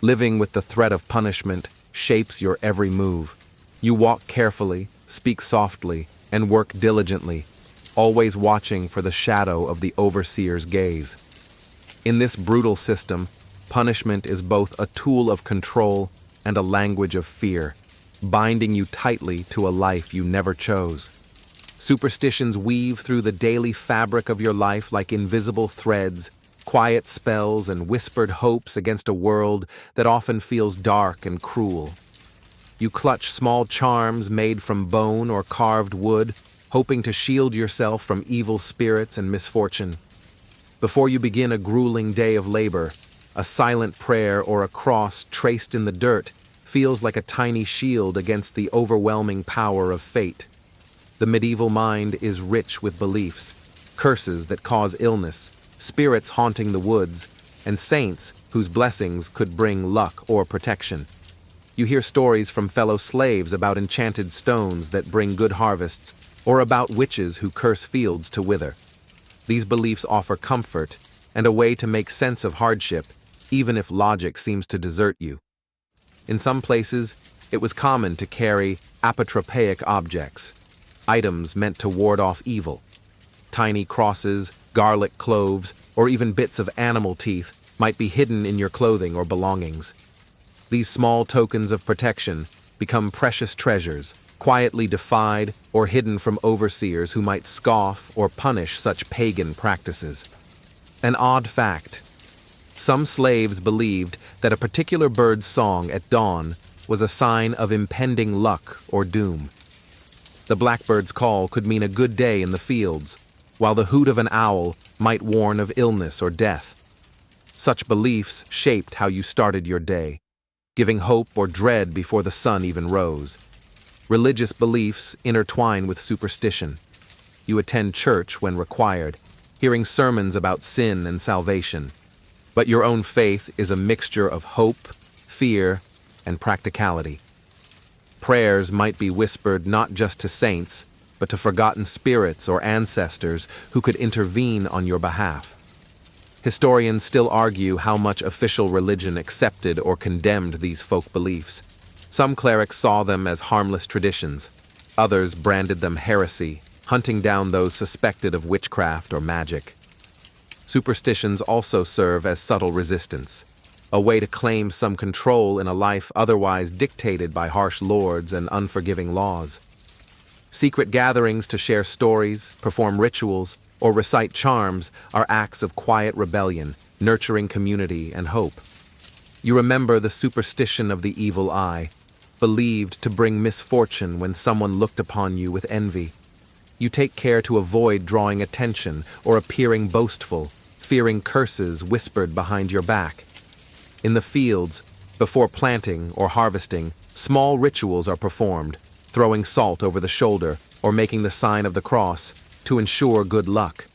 Living with the threat of punishment shapes your every move. You walk carefully, speak softly, and work diligently, always watching for the shadow of the overseer's gaze. In this brutal system, punishment is both a tool of control and a language of fear, binding you tightly to a life you never chose. Superstitions weave through the daily fabric of your life like invisible threads, quiet spells and whispered hopes against a world that often feels dark and cruel. You clutch small charms made from bone or carved wood, hoping to shield yourself from evil spirits and misfortune. Before you begin a grueling day of labor, a silent prayer or a cross traced in the dirt feels like a tiny shield against the overwhelming power of fate. The medieval mind is rich with beliefs: curses that cause illness, spirits haunting the woods, and saints whose blessings could bring luck or protection. You hear stories from fellow slaves about enchanted stones that bring good harvests, or about witches who curse fields to wither. These beliefs offer comfort and a way to make sense of hardship, even if logic seems to desert you. In some places, it was common to carry apotropaic objects, items meant to ward off evil. Tiny crosses, garlic cloves, or even bits of animal teeth might be hidden in your clothing or belongings. These small tokens of protection become precious treasures, quietly defied or hidden from overseers who might scoff or punish such pagan practices. An odd fact: some slaves believed that a particular bird's song at dawn was a sign of impending luck or doom. The blackbird's call could mean a good day in the fields, while the hoot of an owl might warn of illness or death. Such beliefs shaped how you started your day, giving hope or dread before the sun even rose. Religious beliefs intertwine with superstition. You attend church when required, hearing sermons about sin and salvation. But your own faith is a mixture of hope, fear, and practicality. Prayers might be whispered not just to saints, but to forgotten spirits or ancestors who could intervene on your behalf. Historians still argue how much official religion accepted or condemned these folk beliefs. Some clerics saw them as harmless traditions. Others branded them heresy, hunting down those suspected of witchcraft or magic. Superstitions also serve as subtle resistance, a way to claim some control in a life otherwise dictated by harsh lords and unforgiving laws. Secret gatherings to share stories, perform rituals, or recite charms are acts of quiet rebellion, nurturing community and hope. You remember the superstition of the evil eye, believed to bring misfortune when someone looked upon you with envy. You take care to avoid drawing attention or appearing boastful, fearing curses whispered behind your back. In the fields, before planting or harvesting, small rituals are performed, throwing salt over the shoulder or making the sign of the cross to ensure good luck.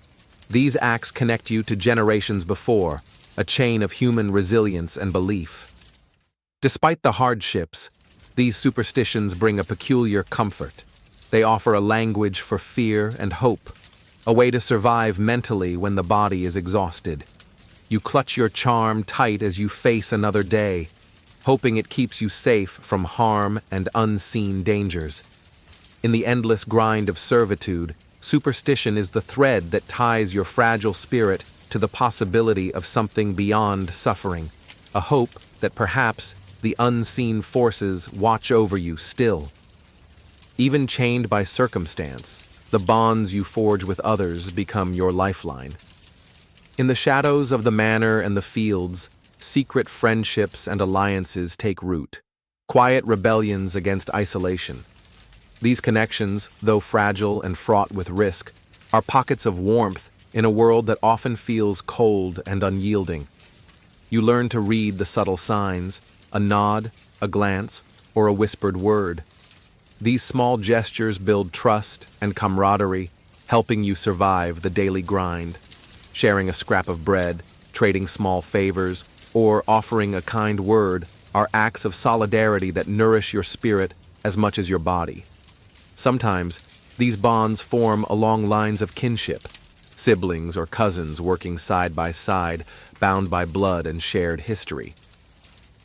These acts connect you to generations before, a chain of human resilience and belief. Despite the hardships, these superstitions bring a peculiar comfort. They offer a language for fear and hope, a way to survive mentally when the body is exhausted. You clutch your charm tight as you face another day, hoping it keeps you safe from harm and unseen dangers. In the endless grind of servitude, superstition is the thread that ties your fragile spirit to the possibility of something beyond suffering, a hope that perhaps the unseen forces watch over you still. Even chained by circumstance, the bonds you forge with others become your lifeline. In the shadows of the manor and the fields, secret friendships and alliances take root, quiet rebellions against isolation. These connections, though fragile and fraught with risk, are pockets of warmth in a world that often feels cold and unyielding. You learn to read the subtle signs, a nod, a glance, or a whispered word. These small gestures build trust and camaraderie, helping you survive the daily grind. Sharing a scrap of bread, trading small favors, or offering a kind word are acts of solidarity that nourish your spirit as much as your body. Sometimes, these bonds form along lines of kinship, siblings or cousins working side by side, bound by blood and shared history.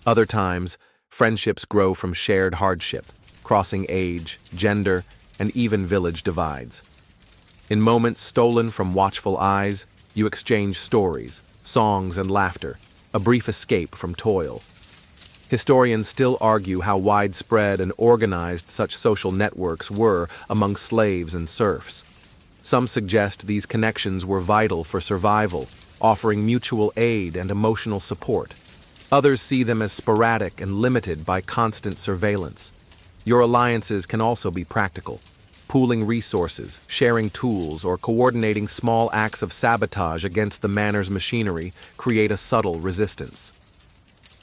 Other times, friendships grow from shared hardship, crossing age, gender, and even village divides. In moments stolen from watchful eyes, you exchange stories, songs, and laughter, a brief escape from toil. Historians still argue how widespread and organized such social networks were among slaves and serfs. Some suggest these connections were vital for survival, offering mutual aid and emotional support. Others see them as sporadic and limited by constant surveillance. Your alliances can also be practical. Pooling resources, sharing tools, or coordinating small acts of sabotage against the manor's machinery create a subtle resistance.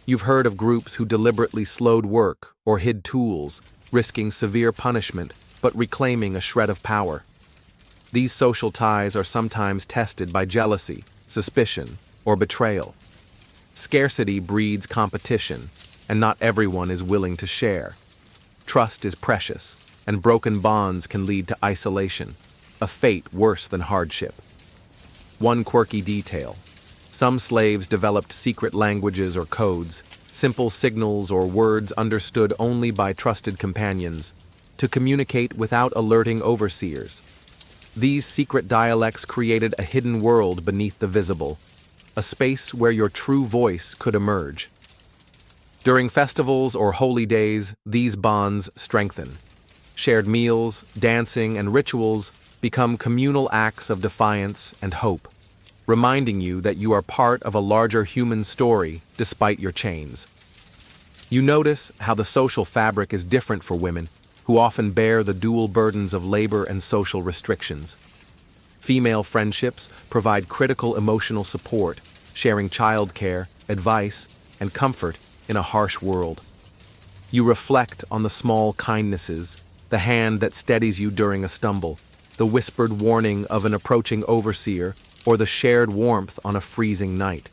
You've heard of groups who deliberately slowed work or hid tools, risking severe punishment but reclaiming a shred of power. These social ties are sometimes tested by jealousy, suspicion, or betrayal. Scarcity breeds competition, and not everyone is willing to share. Trust is precious, and broken bonds can lead to isolation, a fate worse than hardship. One quirky detail: some slaves developed secret languages or codes, simple signals or words understood only by trusted companions, to communicate without alerting overseers. These secret dialects created a hidden world beneath the visible, a space where your true voice could emerge. During festivals or holy days, these bonds strengthen. Shared meals, dancing, and rituals become communal acts of defiance and hope, reminding you that you are part of a larger human story despite your chains. You notice how the social fabric is different for women, who often bear the dual burdens of labor and social restrictions. Female friendships provide critical emotional support, sharing childcare, advice, and comfort in a harsh world. You reflect on the small kindnesses, the hand that steadies you during a stumble, the whispered warning of an approaching overseer, or the shared warmth on a freezing night.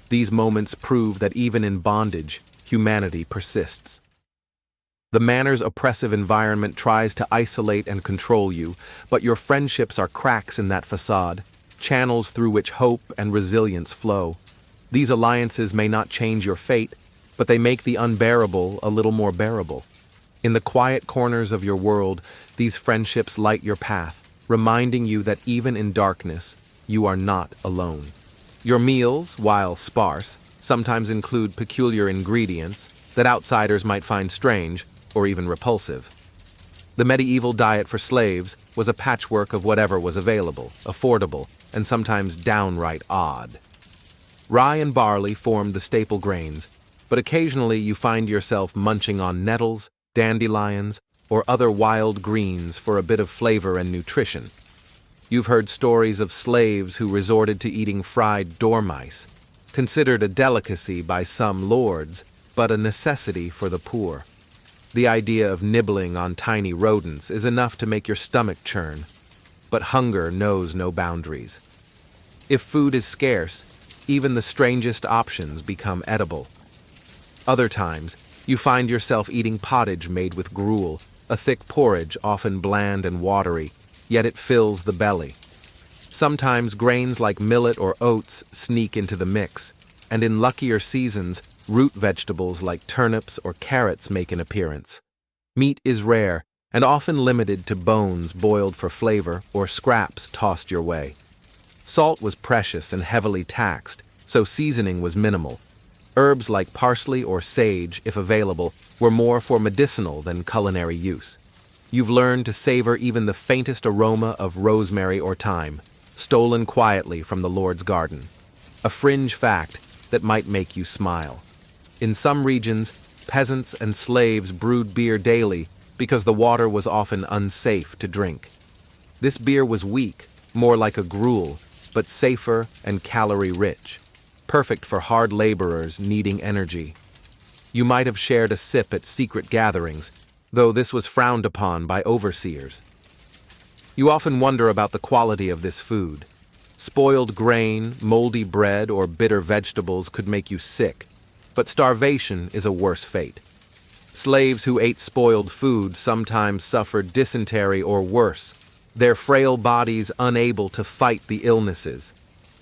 These moments prove that even in bondage, humanity persists. The manor's oppressive environment tries to isolate and control you, but your friendships are cracks in that facade, channels through which hope and resilience flow. These alliances may not change your fate, but they make the unbearable a little more bearable. In the quiet corners of your world, these friendships light your path, reminding you that even in darkness, you are not alone. Your meals, while sparse, sometimes include peculiar ingredients that outsiders might find strange or even repulsive. The medieval diet for slaves was a patchwork of whatever was available, affordable, and sometimes downright odd. Rye and barley formed the staple grains, but occasionally you find yourself munching on nettles, dandelions, or other wild greens for a bit of flavor and nutrition. You've heard stories of slaves who resorted to eating fried dormice, considered a delicacy by some lords, but a necessity for the poor. The idea of nibbling on tiny rodents is enough to make your stomach churn, but hunger knows no boundaries. If food is scarce, even the strangest options become edible. Other times, you find yourself eating pottage made with gruel, a thick porridge often bland and watery, yet it fills the belly. Sometimes grains like millet or oats sneak into the mix, and in luckier seasons, root vegetables like turnips or carrots make an appearance. Meat is rare, and often limited to bones boiled for flavor or scraps tossed your way. Salt was precious and heavily taxed, so seasoning was minimal. Herbs like parsley or sage, if available, were more for medicinal than culinary use. You've learned to savor even the faintest aroma of rosemary or thyme, stolen quietly from the Lord's garden. A fringe fact that might make you smile. In some regions, peasants and slaves brewed beer daily because the water was often unsafe to drink. This beer was weak, more like a gruel, but safer and calorie-rich, perfect for hard laborers needing energy. You might have shared a sip at secret gatherings, though this was frowned upon by overseers. You often wonder about the quality of this food. Spoiled grain, moldy bread, or bitter vegetables could make you sick, but starvation is a worse fate. Slaves who ate spoiled food sometimes suffered dysentery or worse, their frail bodies unable to fight the illnesses.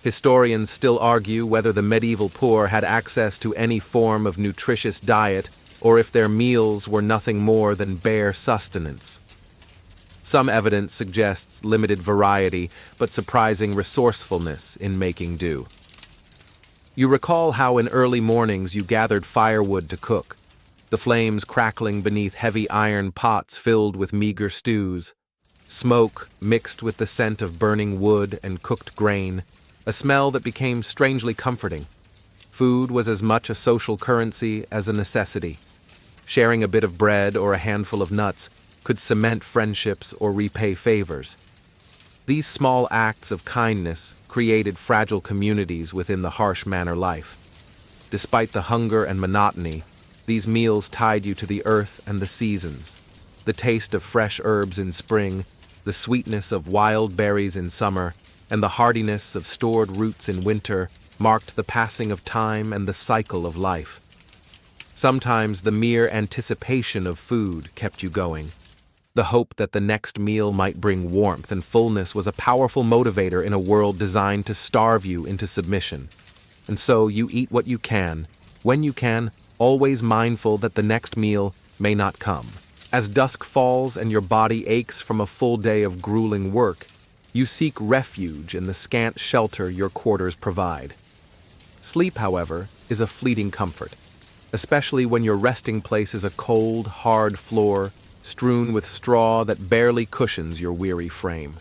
Historians still argue whether the medieval poor had access to any form of nutritious diet or if their meals were nothing more than bare sustenance. Some evidence suggests limited variety, but surprising resourcefulness in making do. You recall how in early mornings you gathered firewood to cook, the flames crackling beneath heavy iron pots filled with meager stews, smoke mixed with the scent of burning wood and cooked grain, a smell that became strangely comforting. Food was as much a social currency as a necessity. Sharing a bit of bread or a handful of nuts could cement friendships or repay favors. These small acts of kindness created fragile communities within the harsh manor life. Despite the hunger and monotony, these meals tied you to the earth and the seasons. The taste of fresh herbs in spring, the sweetness of wild berries in summer, and the hardiness of stored roots in winter marked the passing of time and the cycle of life. Sometimes the mere anticipation of food kept you going. The hope that the next meal might bring warmth and fullness was a powerful motivator in a world designed to starve you into submission. And so you eat what you can, when you can, always mindful that the next meal may not come. As dusk falls and your body aches from a full day of grueling work, you seek refuge in the scant shelter your quarters provide. Sleep, however, is a fleeting comfort, especially when your resting place is a cold, hard floor strewn with straw that barely cushions your weary frame.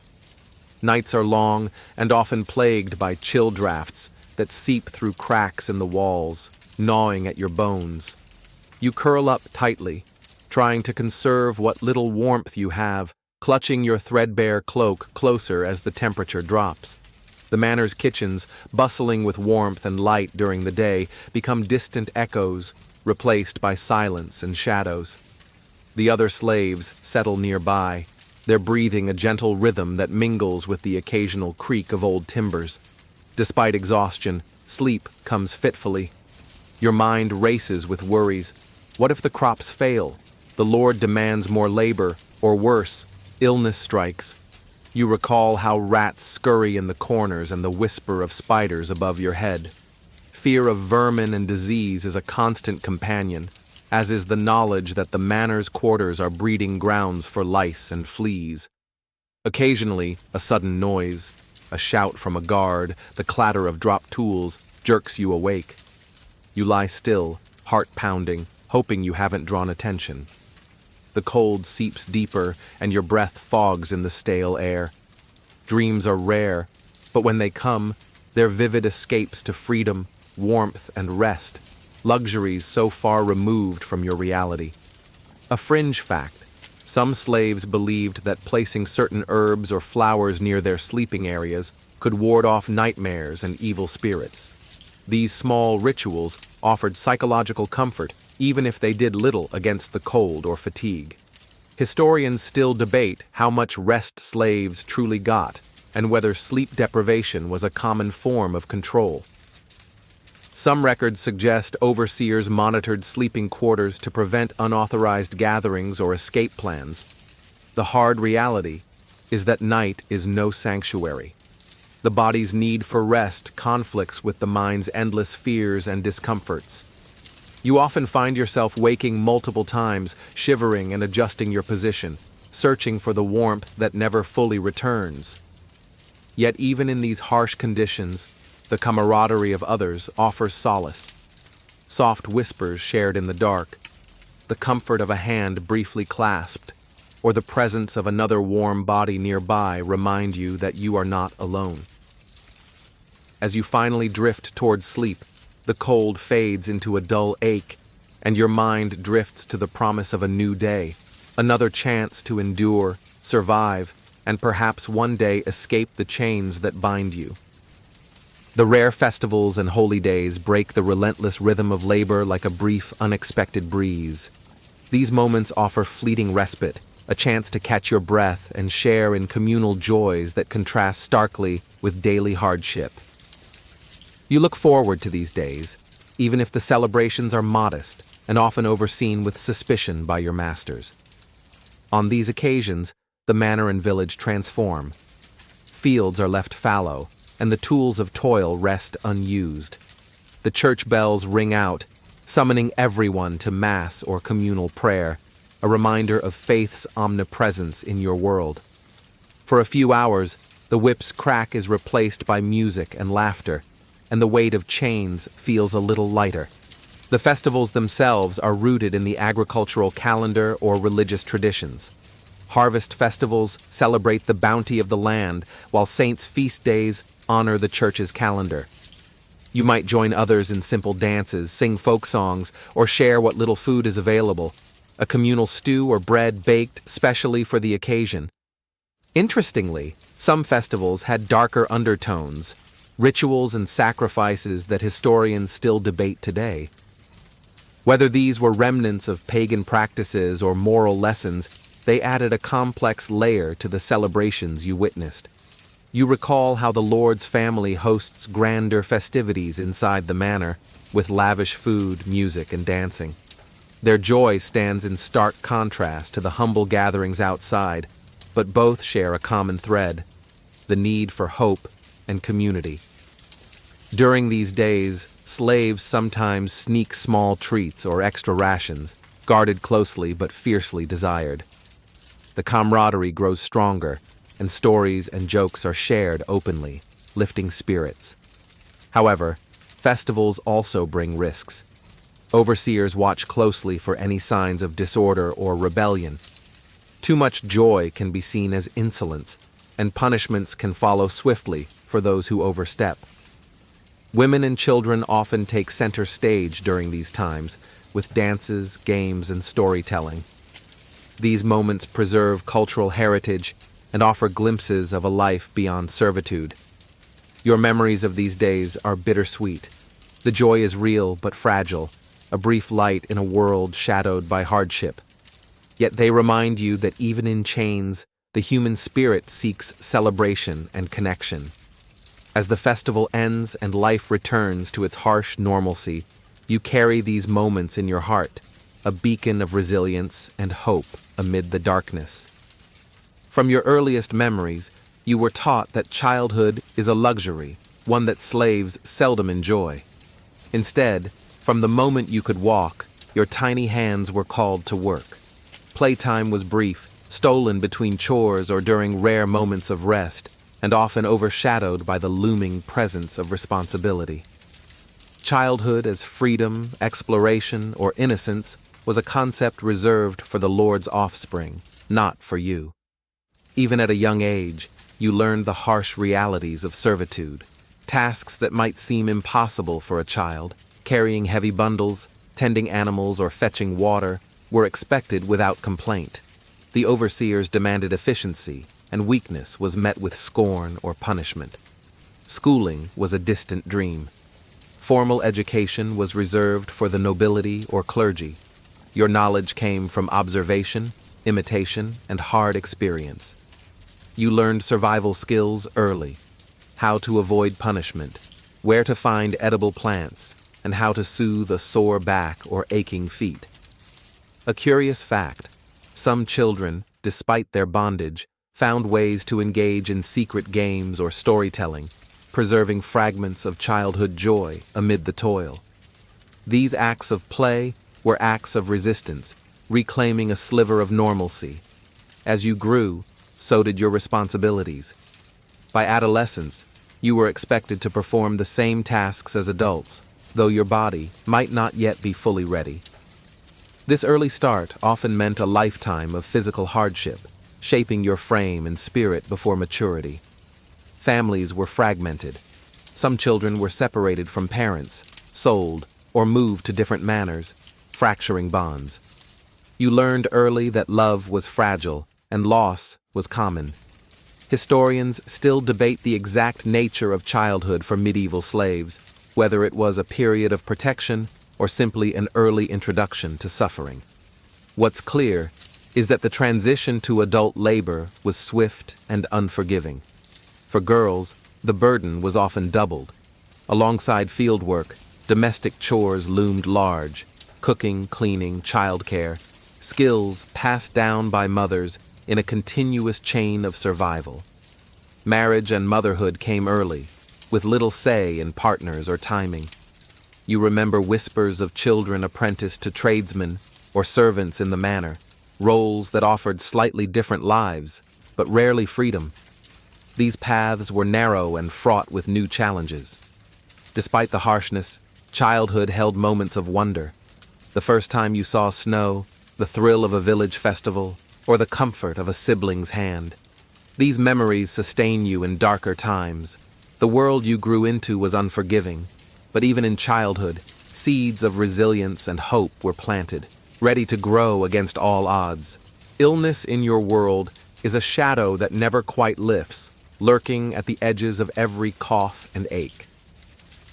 Nights are long and often plagued by chill drafts that seep through cracks in the walls, gnawing at your bones. You curl up tightly, trying to conserve what little warmth you have, clutching your threadbare cloak closer as the temperature drops. The manor's kitchens, bustling with warmth and light during the day, become distant echoes, replaced by silence and shadows. The other slaves settle nearby, their breathing a gentle rhythm that mingles with the occasional creak of old timbers. Despite exhaustion, sleep comes fitfully. Your mind races with worries. What if the crops fail? The Lord demands more labor, or worse, illness strikes. You recall how rats scurry in the corners and the whisper of spiders above your head. Fear of vermin and disease is a constant companion, as is the knowledge that the manor's quarters are breeding grounds for lice and fleas. Occasionally, a sudden noise, a shout from a guard, the clatter of dropped tools, jerks you awake. You lie still, heart pounding, hoping you haven't drawn attention. The cold seeps deeper, and your breath fogs in the stale air. Dreams are rare, but when they come, they're vivid escapes to freedom, warmth, and rest, luxuries so far removed from your reality. A fringe fact: some slaves believed that placing certain herbs or flowers near their sleeping areas could ward off nightmares and evil spirits. These small rituals offered psychological comfort, even if they did little against the cold or fatigue. Historians still debate how much rest slaves truly got, and whether sleep deprivation was a common form of control. Some records suggest overseers monitored sleeping quarters to prevent unauthorized gatherings or escape plans. The hard reality is that night is no sanctuary. The body's need for rest conflicts with the mind's endless fears and discomforts. You often find yourself waking multiple times, shivering and adjusting your position, searching for the warmth that never fully returns. Yet even in these harsh conditions, the camaraderie of others offers solace. Soft whispers shared in the dark, the comfort of a hand briefly clasped, or the presence of another warm body nearby remind you that you are not alone. As you finally drift towards sleep, the cold fades into a dull ache, and your mind drifts to the promise of a new day, another chance to endure, survive, and perhaps one day escape the chains that bind you. The rare festivals and holy days break the relentless rhythm of labor like a brief, unexpected breeze. These moments offer fleeting respite, a chance to catch your breath and share in communal joys that contrast starkly with daily hardship. You look forward to these days, even if the celebrations are modest and often overseen with suspicion by your masters. On these occasions, the manor and village transform. Fields are left fallow, and the tools of toil rest unused. The church bells ring out, summoning everyone to mass or communal prayer, a reminder of faith's omnipresence in your world. For a few hours, the whip's crack is replaced by music and laughter, and the weight of chains feels a little lighter. The festivals themselves are rooted in the agricultural calendar or religious traditions. Harvest festivals celebrate the bounty of the land, while saints' feast days honor the church's calendar. You might join others in simple dances, sing folk songs, or share what little food is available, a communal stew or bread baked specially for the occasion. Interestingly, some festivals had darker undertones, rituals and sacrifices that historians still debate today. Whether these were remnants of pagan practices or moral lessons, they added a complex layer to the celebrations you witnessed. You recall how the Lord's family hosts grander festivities inside the manor, with lavish food, music, and dancing. Their joy stands in stark contrast to the humble gatherings outside, but both share a common thread: the need for hope and community. During these days, slaves sometimes sneak small treats or extra rations, guarded closely but fiercely desired. The camaraderie grows stronger, and stories and jokes are shared openly, lifting spirits. However, festivals also bring risks. Overseers watch closely for any signs of disorder or rebellion. Too much joy can be seen as insolence, and punishments can follow swiftly for those who overstep. Women and children often take center stage during these times, with dances, games, and storytelling. These moments preserve cultural heritage and offer glimpses of a life beyond servitude. Your memories of these days are bittersweet. The joy is real but fragile, a brief light in a world shadowed by hardship. Yet they remind you that even in chains, the human spirit seeks celebration and connection. As the festival ends and life returns to its harsh normalcy, you carry these moments in your heart, a beacon of resilience and hope amid the darkness. From your earliest memories, you were taught that childhood is a luxury, one that slaves seldom enjoy. Instead, from the moment you could walk, your tiny hands were called to work. Playtime was brief, stolen between chores or during rare moments of rest, and often overshadowed by the looming presence of responsibility. Childhood as freedom, exploration, or innocence was a concept reserved for the Lord's offspring, not for you. Even at a young age, you learned the harsh realities of servitude. Tasks that might seem impossible for a child, carrying heavy bundles, tending animals, or fetching water, were expected without complaint. The overseers demanded efficiency, and weakness was met with scorn or punishment. Schooling was a distant dream. Formal education was reserved for the nobility or clergy. Your knowledge came from observation, imitation, and hard experience. You learned survival skills early: how to avoid punishment, where to find edible plants, and how to soothe a sore back or aching feet. A curious fact: some children, despite their bondage, found ways to engage in secret games or storytelling, preserving fragments of childhood joy amid the toil. These acts of play were acts of resistance, reclaiming a sliver of normalcy. As you grew, so did your responsibilities. By adolescence, you were expected to perform the same tasks as adults, though your body might not yet be fully ready. This early start often meant a lifetime of physical hardship, shaping your frame and spirit before maturity. Families were fragmented. Some children were separated from parents, sold, or moved to different manors, fracturing bonds. You learned early that love was fragile and loss was common. Historians still debate the exact nature of childhood for medieval slaves, whether it was a period of protection or simply an early introduction to suffering. What's clear is that the transition to adult labor was swift and unforgiving. For girls, the burden was often doubled. Alongside fieldwork, domestic chores loomed large: cooking, cleaning, childcare, skills passed down by mothers in a continuous chain of survival. Marriage and motherhood came early, with little say in partners or timing. You remember whispers of children apprenticed to tradesmen or servants in the manor, roles that offered slightly different lives, but rarely freedom. These paths were narrow and fraught with new challenges. Despite the harshness, childhood held moments of wonder. The first time you saw snow, the thrill of a village festival, or the comfort of a sibling's hand. These memories sustain you in darker times. The world you grew into was unforgiving, but even in childhood, seeds of resilience and hope were planted, ready to grow against all odds. Illness in your world is a shadow that never quite lifts, lurking at the edges of every cough and ache.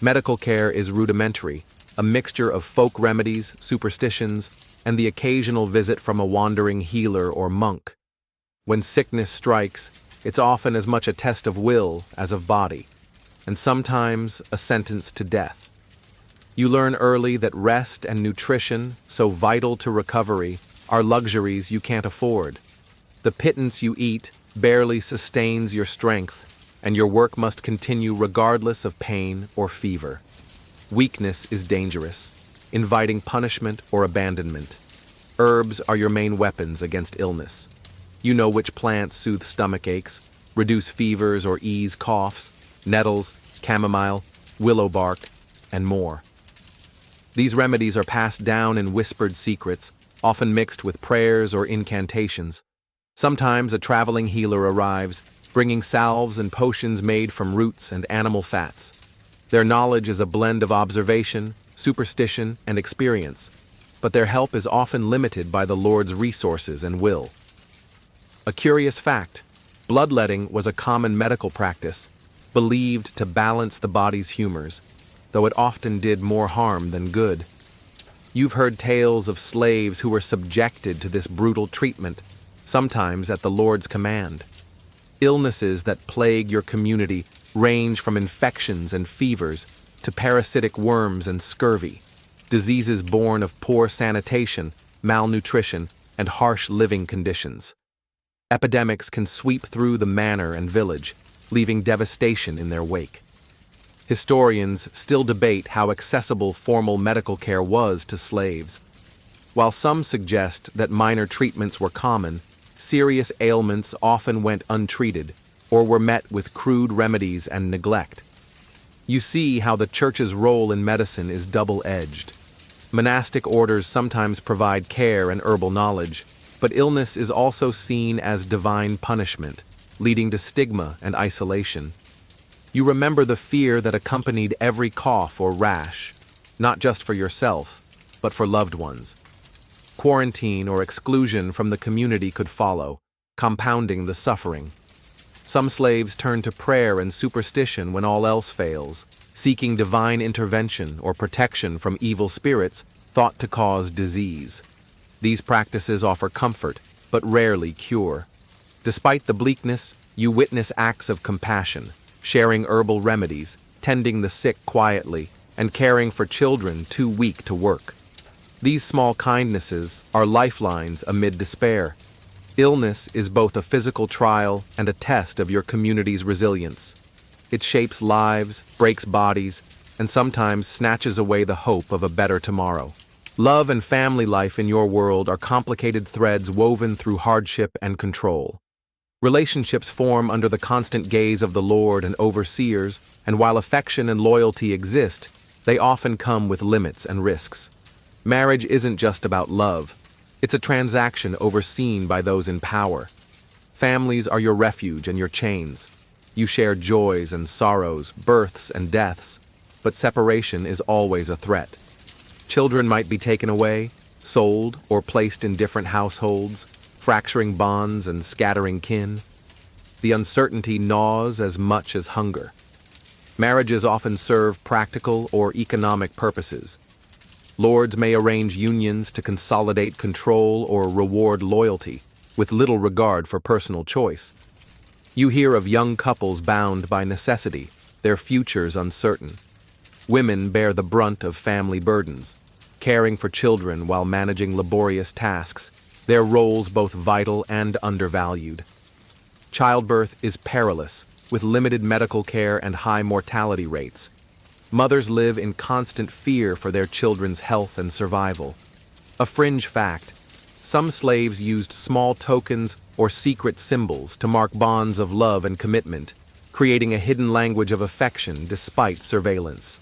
Medical care is rudimentary, a mixture of folk remedies, superstitions, and the occasional visit from a wandering healer or monk. When sickness strikes, it's often as much a test of will as of body, and sometimes a sentence to death. You learn early that rest and nutrition, so vital to recovery, are luxuries you can't afford. The pittance you eat barely sustains your strength, and your work must continue regardless of pain or fever. Weakness is dangerous, inviting punishment or abandonment. Herbs are your main weapons against illness. You know which plants soothe stomach aches, reduce fevers or ease coughs: nettles, chamomile, willow bark, and more. These remedies are passed down in whispered secrets, often mixed with prayers or incantations. Sometimes a traveling healer arrives, bringing salves and potions made from roots and animal fats. Their knowledge is a blend of observation, superstition, and experience, but their help is often limited by the Lord's resources and will. A curious fact: bloodletting was a common medical practice, believed to balance the body's humors, though it often did more harm than good. You've heard tales of slaves who were subjected to this brutal treatment, sometimes at the Lord's command. Illnesses that plague your community range from infections and fevers to parasitic worms and scurvy, diseases born of poor sanitation, malnutrition, and harsh living conditions. Epidemics can sweep through the manor and village, leaving devastation in their wake. Historians still debate how accessible formal medical care was to slaves. While some suggest that minor treatments were common, serious ailments often went untreated or were met with crude remedies and neglect. You see how the church's role in medicine is double-edged. Monastic orders sometimes provide care and herbal knowledge, but illness is also seen as divine punishment, leading to stigma and isolation. You remember the fear that accompanied every cough or rash, not just for yourself, but for loved ones. Quarantine or exclusion from the community could follow, compounding the suffering. Some slaves turn to prayer and superstition when all else fails, seeking divine intervention or protection from evil spirits thought to cause disease. These practices offer comfort, but rarely cure. Despite the bleakness, you witness acts of compassion, sharing herbal remedies, tending the sick quietly, and caring for children too weak to work. These small kindnesses are lifelines amid despair. Illness is both a physical trial and a test of your community's resilience. It shapes lives, breaks bodies, and sometimes snatches away the hope of a better tomorrow. Love and family life in your world are complicated threads woven through hardship and control. Relationships form under the constant gaze of the Lord and overseers, and while affection and loyalty exist, they often come with limits and risks. Marriage isn't just about love. It's a transaction overseen by those in power. Families are your refuge and your chains. You share joys and sorrows, births and deaths, but separation is always a threat. Children might be taken away, sold, or placed in different households, fracturing bonds and scattering kin. The uncertainty gnaws as much as hunger. Marriages often serve practical or economic purposes. Lords may arrange unions to consolidate control or reward loyalty, with little regard for personal choice. You hear of young couples bound by necessity, their futures uncertain. Women bear the brunt of family burdens, caring for children while managing laborious tasks, their roles both vital and undervalued. Childbirth is perilous, with limited medical care and high mortality rates. Mothers live in constant fear for their children's health and survival. A fringe fact: some slaves used small tokens or secret symbols to mark bonds of love and commitment, creating a hidden language of affection despite surveillance.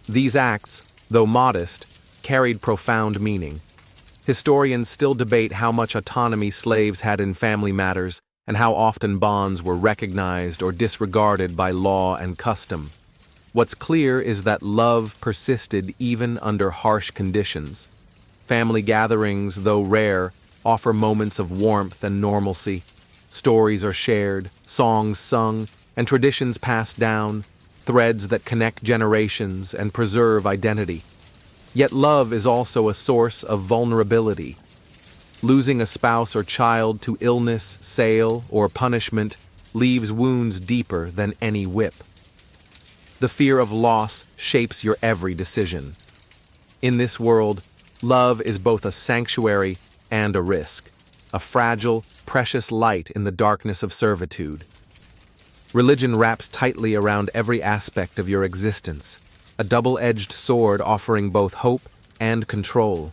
These acts, though modest, carried profound meaning. Historians still debate how much autonomy slaves had in family matters and how often bonds were recognized or disregarded by law and custom. What's clear is that love persisted even under harsh conditions. Family gatherings, though rare, offer moments of warmth and normalcy. Stories are shared, songs sung, and traditions passed down, threads that connect generations and preserve identity. Yet love is also a source of vulnerability. Losing a spouse or child to illness, sale, or punishment leaves wounds deeper than any whip. The fear of loss shapes your every decision. In this world, love is both a sanctuary and a risk, a fragile, precious light in the darkness of servitude. Religion wraps tightly around every aspect of your existence, a double-edged sword offering both hope and control.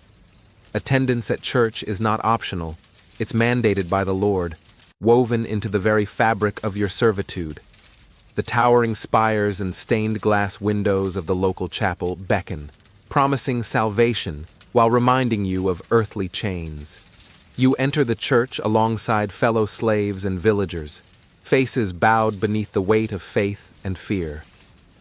Attendance at church is not optional, it's mandated by the Lord, woven into the very fabric of your servitude. The towering spires and stained glass windows of the local chapel beckon, promising salvation while reminding you of earthly chains. You enter the church alongside fellow slaves and villagers, faces bowed beneath the weight of faith and fear.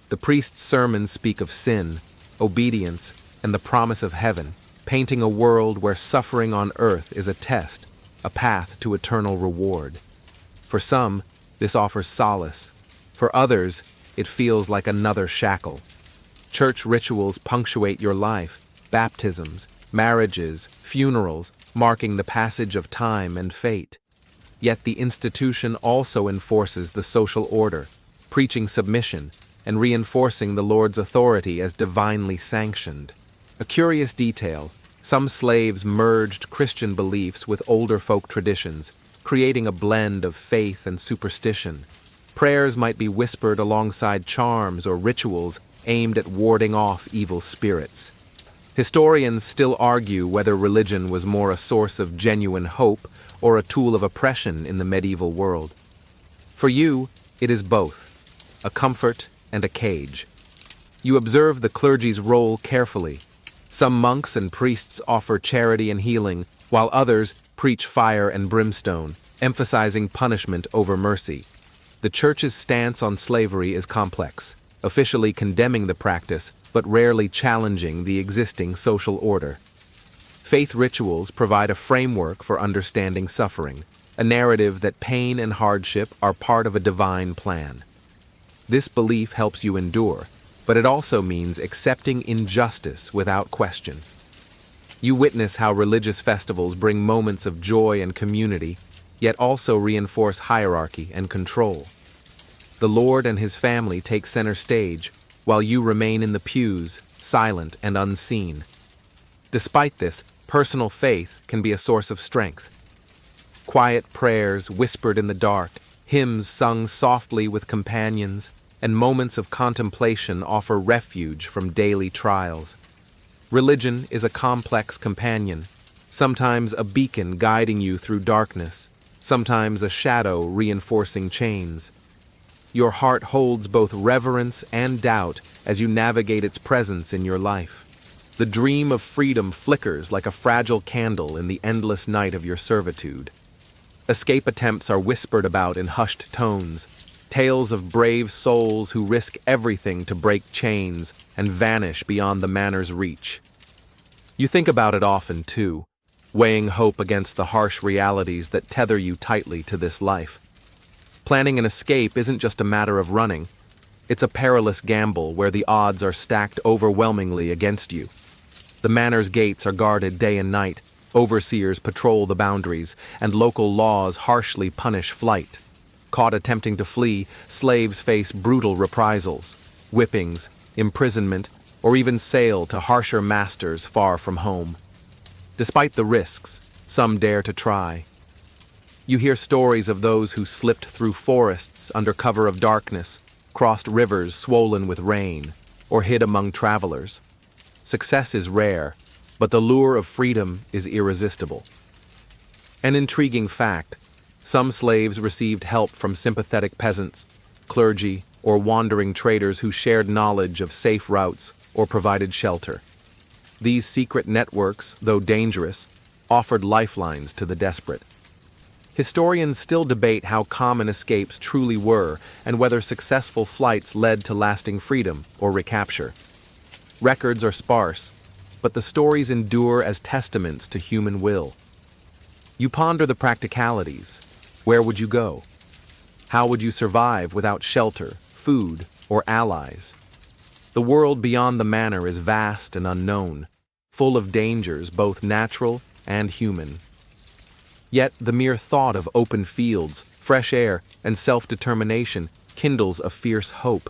The priest's sermons speak of sin, obedience, and the promise of heaven, painting a world where suffering on earth is a test, a path to eternal reward. For some, this offers solace. For others, it feels like another shackle. Church rituals punctuate your life, baptisms, marriages, funerals, marking the passage of time and fate. Yet the institution also enforces the social order, preaching submission and reinforcing the Lord's authority as divinely sanctioned. A curious detail, some slaves merged Christian beliefs with older folk traditions, creating a blend of faith and superstition. Prayers might be whispered alongside charms or rituals aimed at warding off evil spirits. Historians still argue whether religion was more a source of genuine hope or a tool of oppression in the medieval world. For you, it is both, a comfort and a cage. You observe the clergy's role carefully. Some monks and priests offer charity and healing, while others preach fire and brimstone, emphasizing punishment over mercy. The church's stance on slavery is complex, officially condemning the practice, but rarely challenging the existing social order. Faith rituals provide a framework for understanding suffering, a narrative that pain and hardship are part of a divine plan. This belief helps you endure, but it also means accepting injustice without question. You witness how religious festivals bring moments of joy and community, yet also reinforce hierarchy and control. The Lord and his family take center stage, while you remain in the pews, silent and unseen. Despite this, personal faith can be a source of strength. Quiet prayers whispered in the dark, hymns sung softly with companions, and moments of contemplation offer refuge from daily trials. Religion is a complex companion, sometimes a beacon guiding you through darkness, sometimes a shadow reinforcing chains. Your heart holds both reverence and doubt as you navigate its presence in your life. The dream of freedom flickers like a fragile candle in the endless night of your servitude. Escape attempts are whispered about in hushed tones, tales of brave souls who risk everything to break chains and vanish beyond the manor's reach. You think about it often, too, weighing hope against the harsh realities that tether you tightly to this life. Planning an escape isn't just a matter of running. It's a perilous gamble where the odds are stacked overwhelmingly against you. The manor's gates are guarded day and night, overseers patrol the boundaries, and local laws harshly punish flight. Caught attempting to flee, slaves face brutal reprisals, whippings, imprisonment, or even sale to harsher masters far from home. Despite the risks, some dare to try. You hear stories of those who slipped through forests under cover of darkness, crossed rivers swollen with rain, or hid among travelers. Success is rare, but the lure of freedom is irresistible. An intriguing fact, some slaves received help from sympathetic peasants, clergy, or wandering traders who shared knowledge of safe routes or provided shelter. These secret networks, though dangerous, offered lifelines to the desperate. Historians still debate how common escapes truly were and whether successful flights led to lasting freedom or recapture. Records are sparse, but the stories endure as testaments to human will. You ponder the practicalities. Where would you go? How would you survive without shelter, food, or allies? The world beyond the manor is vast and unknown, full of dangers both natural and human. Yet the mere thought of open fields, fresh air, and self-determination kindles a fierce hope.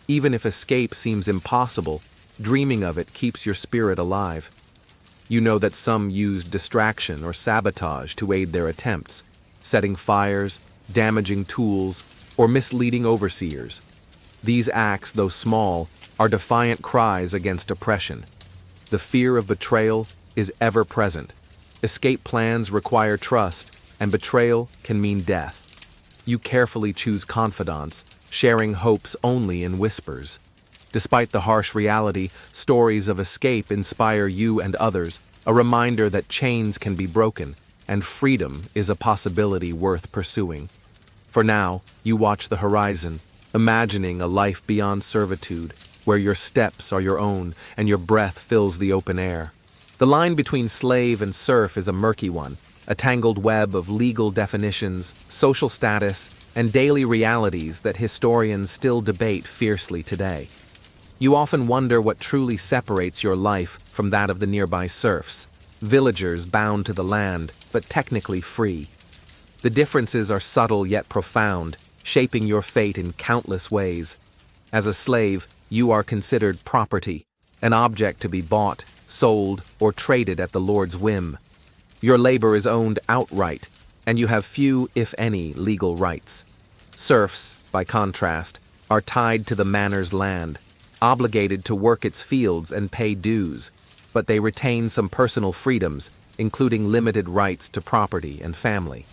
Even if escape seems impossible, dreaming of it keeps your spirit alive. You know that some used distraction or sabotage to aid their attempts, setting fires, damaging tools, or misleading overseers. These acts, though small, are defiant cries against oppression. The fear of betrayal is ever present. Escape plans require trust, and betrayal can mean death. You carefully choose confidants, sharing hopes only in whispers. Despite the harsh reality, stories of escape inspire you and others, a reminder that chains can be broken, and freedom is a possibility worth pursuing. For now, you watch the horizon, imagining a life beyond servitude, where your steps are your own and your breath fills the open air. The line between slave and serf is a murky one, a tangled web of legal definitions, social status, and daily realities that historians still debate fiercely today. You often wonder what truly separates your life from that of the nearby serfs, villagers bound to the land, but technically free. The differences are subtle yet profound, shaping your fate in countless ways. As a slave, you are considered property, an object to be bought, sold, or traded at the Lord's whim. Your labor is owned outright, and you have few, if any, legal rights. Serfs, by contrast, are tied to the manor's land, obligated to work its fields and pay dues, but they retain some personal freedoms, including limited rights to property and family.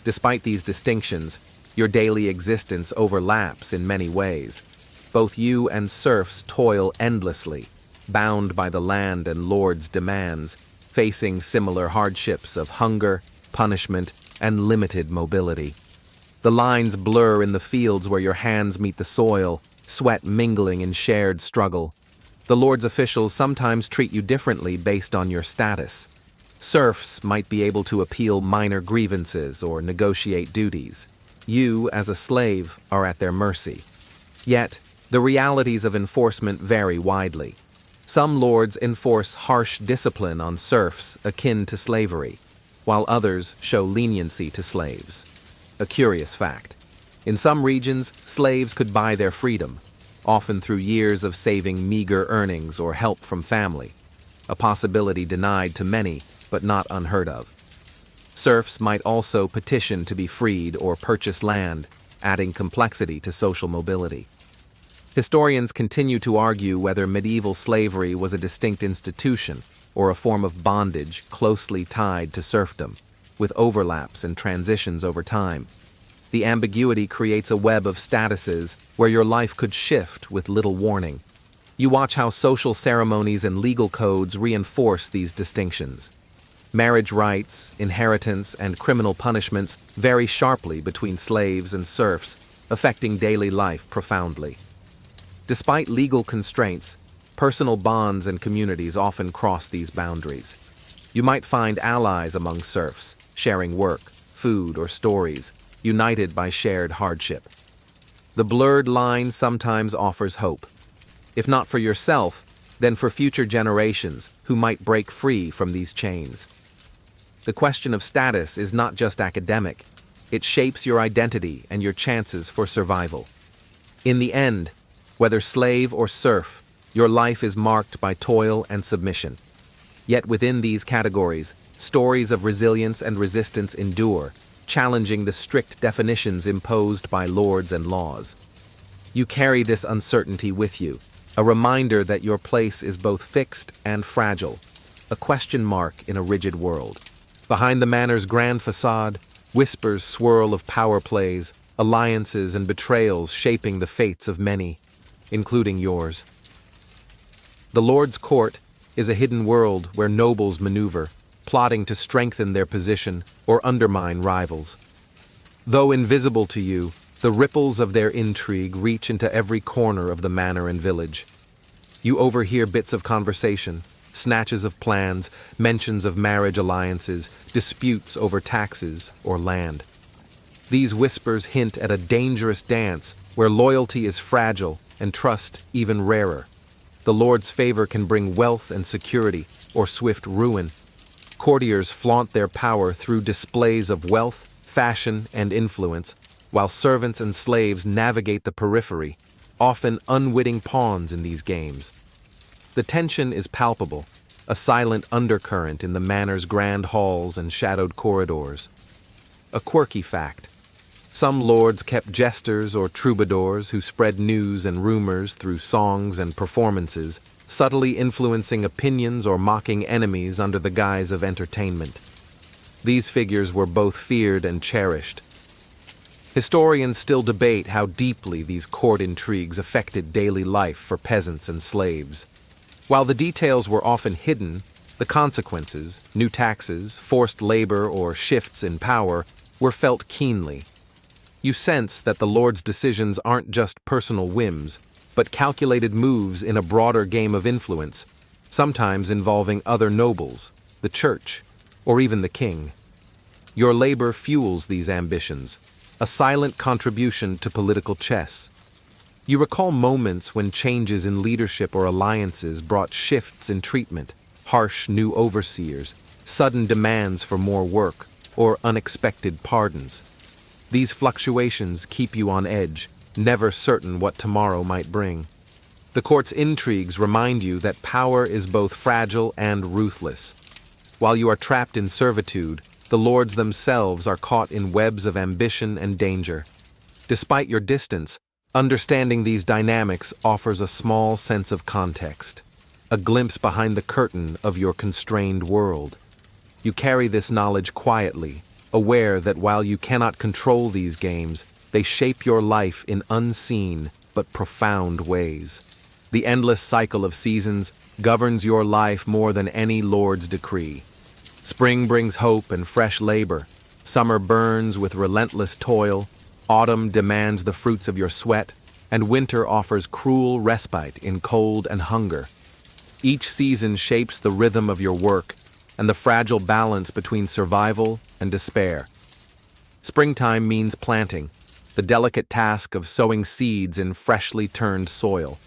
Despite these distinctions, your daily existence overlaps in many ways. Both you and serfs toil endlessly, bound by the land and lord's demands, facing similar hardships of hunger, punishment, and limited mobility. The lines blur in the fields where your hands meet the soil, sweat mingling in shared struggle. The Lord's officials sometimes treat you differently based on your status. Serfs might be able to appeal minor grievances or negotiate duties. You, as a slave, are at their mercy. Yet, the realities of enforcement vary widely. Some lords enforce harsh discipline on serfs akin to slavery, while others show leniency to slaves. A curious fact. In some regions, slaves could buy their freedom, often through years of saving meager earnings or help from family, a possibility denied to many, but not unheard of. Serfs might also petition to be freed or purchase land, adding complexity to social mobility. Historians continue to argue whether medieval slavery was a distinct institution or a form of bondage closely tied to serfdom, with overlaps and transitions over time. The ambiguity creates a web of statuses where your life could shift with little warning. You watch how social ceremonies and legal codes reinforce these distinctions. Marriage rights, inheritance, and criminal punishments vary sharply between slaves and serfs, affecting daily life profoundly. Despite legal constraints, personal bonds and communities often cross these boundaries. You might find allies among serfs, sharing work, food, or stories, united by shared hardship. The blurred line sometimes offers hope. If not for yourself, then for future generations who might break free from these chains. The question of status is not just academic. It shapes your identity and your chances for survival. In the end, whether slave or serf, your life is marked by toil and submission. Yet within these categories, stories of resilience and resistance endure, challenging the strict definitions imposed by lords and laws. You carry this uncertainty with you, a reminder that your place is both fixed and fragile, a question mark in a rigid world. Behind the manor's grand facade, whispers swirl of power plays, alliances and betrayals shaping the fates of many, including yours. The Lord's court is a hidden world where nobles maneuver, plotting to strengthen their position or undermine rivals. Though invisible to you, the ripples of their intrigue reach into every corner of the manor and village. You overhear bits of conversation, snatches of plans, mentions of marriage alliances, disputes over taxes or land. These whispers hint at a dangerous dance where loyalty is fragile and trust even rarer. The Lord's favor can bring wealth and security or swift ruin. Courtiers flaunt their power through displays of wealth, fashion, and influence, while servants and slaves navigate the periphery, often unwitting pawns in these games. The tension is palpable, a silent undercurrent in the manor's grand halls and shadowed corridors. A quirky fact. Some lords kept jesters or troubadours who spread news and rumors through songs and performances, subtly influencing opinions or mocking enemies under the guise of entertainment. These figures were both feared and cherished. Historians still debate how deeply these court intrigues affected daily life for peasants and slaves. While the details were often hidden, The consequences, new taxes, forced labor, or shifts in power, were felt keenly. You sense that the Lord's decisions aren't just personal whims, but calculated moves in a broader game of influence, sometimes involving other nobles, the church, or even the king. Your labor fuels these ambitions, a silent contribution to political chess. You recall moments when changes in leadership or alliances brought shifts in treatment, harsh new overseers, sudden demands for more work, or unexpected pardons. These fluctuations keep you on edge, never certain what tomorrow might bring. The court's intrigues remind you that power is both fragile and ruthless. While you are trapped in servitude, the lords themselves are caught in webs of ambition and danger. Despite your distance, understanding these dynamics offers a small sense of context, a glimpse behind the curtain of your constrained world. You carry this knowledge quietly, aware that while you cannot control these games, they shape your life in unseen but profound ways. The endless cycle of seasons governs your life more than any lord's decree. Spring brings hope and fresh labor. Summer burns with relentless toil. Autumn demands the fruits of your sweat, and winter offers cruel respite in cold and hunger. Each season shapes the rhythm of your work and the fragile balance between survival and despair. Springtime means planting, the delicate task of sowing seeds in freshly turned soil.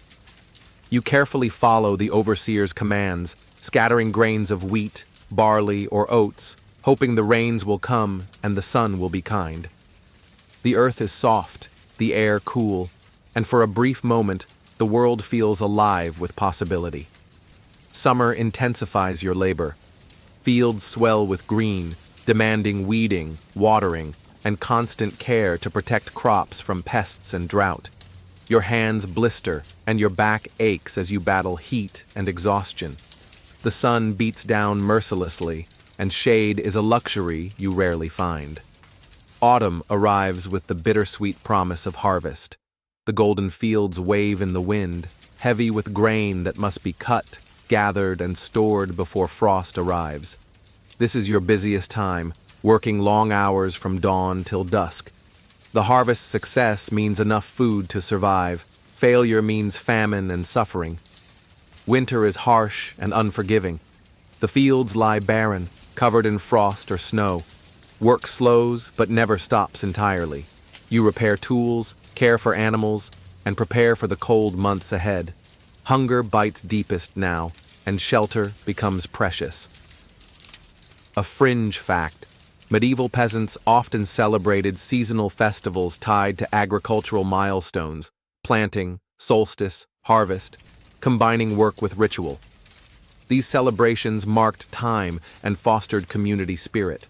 You carefully follow the overseer's commands, scattering grains of wheat, barley, or oats, hoping the rains will come and the sun will be kind. The earth is soft, the air cool, and for a brief moment, the world feels alive with possibility. Summer intensifies your labor. Fields swell with green, demanding weeding, watering, and constant care to protect crops from pests and drought. Your hands blister and your back aches as you battle heat and exhaustion. The sun beats down mercilessly, and shade is a luxury you rarely find. Autumn arrives with the bittersweet promise of harvest. The golden fields wave in the wind, heavy with grain that must be cut, gathered, and stored before frost arrives. This is your busiest time, working long hours from dawn till dusk. The harvest's success means enough food to survive. Failure means famine and suffering. Winter is harsh and unforgiving. The fields lie barren, covered in frost or snow. Work slows but never stops entirely. You repair tools, care for animals, and prepare for the cold months ahead. Hunger bites deepest now, and shelter becomes precious. A fringe fact: medieval peasants often celebrated seasonal festivals tied to agricultural milestones, planting, solstice, harvest, combining work with ritual. These celebrations marked time and fostered community spirit.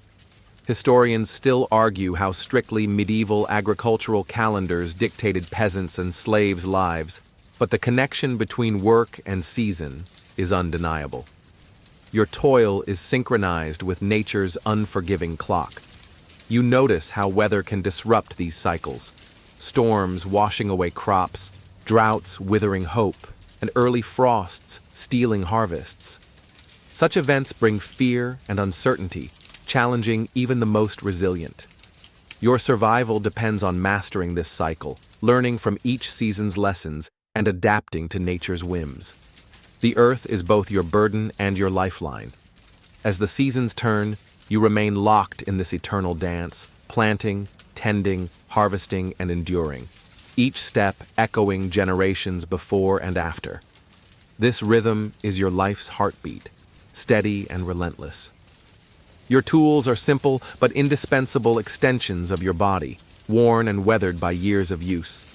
Historians still argue how strictly medieval agricultural calendars dictated peasants' and slaves' lives, but the connection between work and season is undeniable. Your toil is synchronized with nature's unforgiving clock. You notice how weather can disrupt these cycles: storms washing away crops, droughts withering hope, and early frosts stealing harvests. Such events bring fear and uncertainty, challenging even the most resilient. Your survival depends on mastering this cycle, learning from each season's lessons, and adapting to nature's whims. The earth is both your burden and your lifeline. As the seasons turn, you remain locked in this eternal dance, planting, tending, harvesting, and enduring, each step echoing generations before and after. This rhythm is your life's heartbeat, steady and relentless. Your tools are simple but indispensable extensions of your body, worn and weathered by years of use.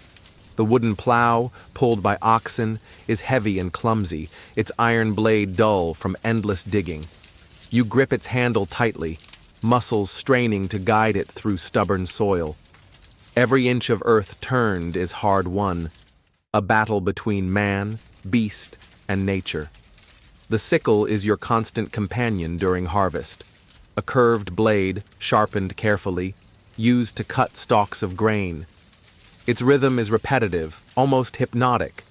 The wooden plow, pulled by oxen, is heavy and clumsy, its iron blade dull from endless digging. You grip its handle tightly, muscles straining to guide it through stubborn soil. Every inch of earth turned is hard won, a battle between man, beast, and nature. The sickle is your constant companion during harvest. A curved blade, sharpened carefully, used to cut stalks of grain. Its rhythm is repetitive, almost hypnotic,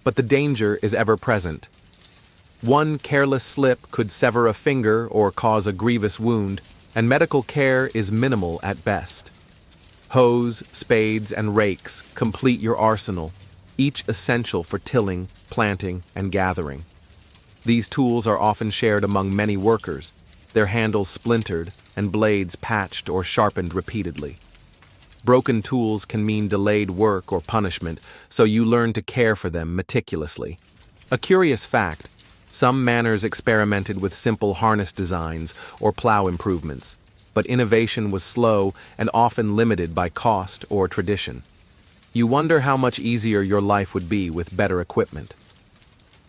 but the danger is ever present. One careless slip could sever a finger or cause a grievous wound, and medical care is minimal at best. Hoes, spades, and rakes complete your arsenal, each essential for tilling, planting, and gathering. These tools are often shared among many workers, their handles splintered and blades patched or sharpened repeatedly. Broken tools can mean delayed work or punishment, so you learn to care for them meticulously. A curious fact: some manners experimented with simple harness designs or plow improvements, but innovation was slow and often limited by cost or tradition. You wonder how much easier your life would be with better equipment.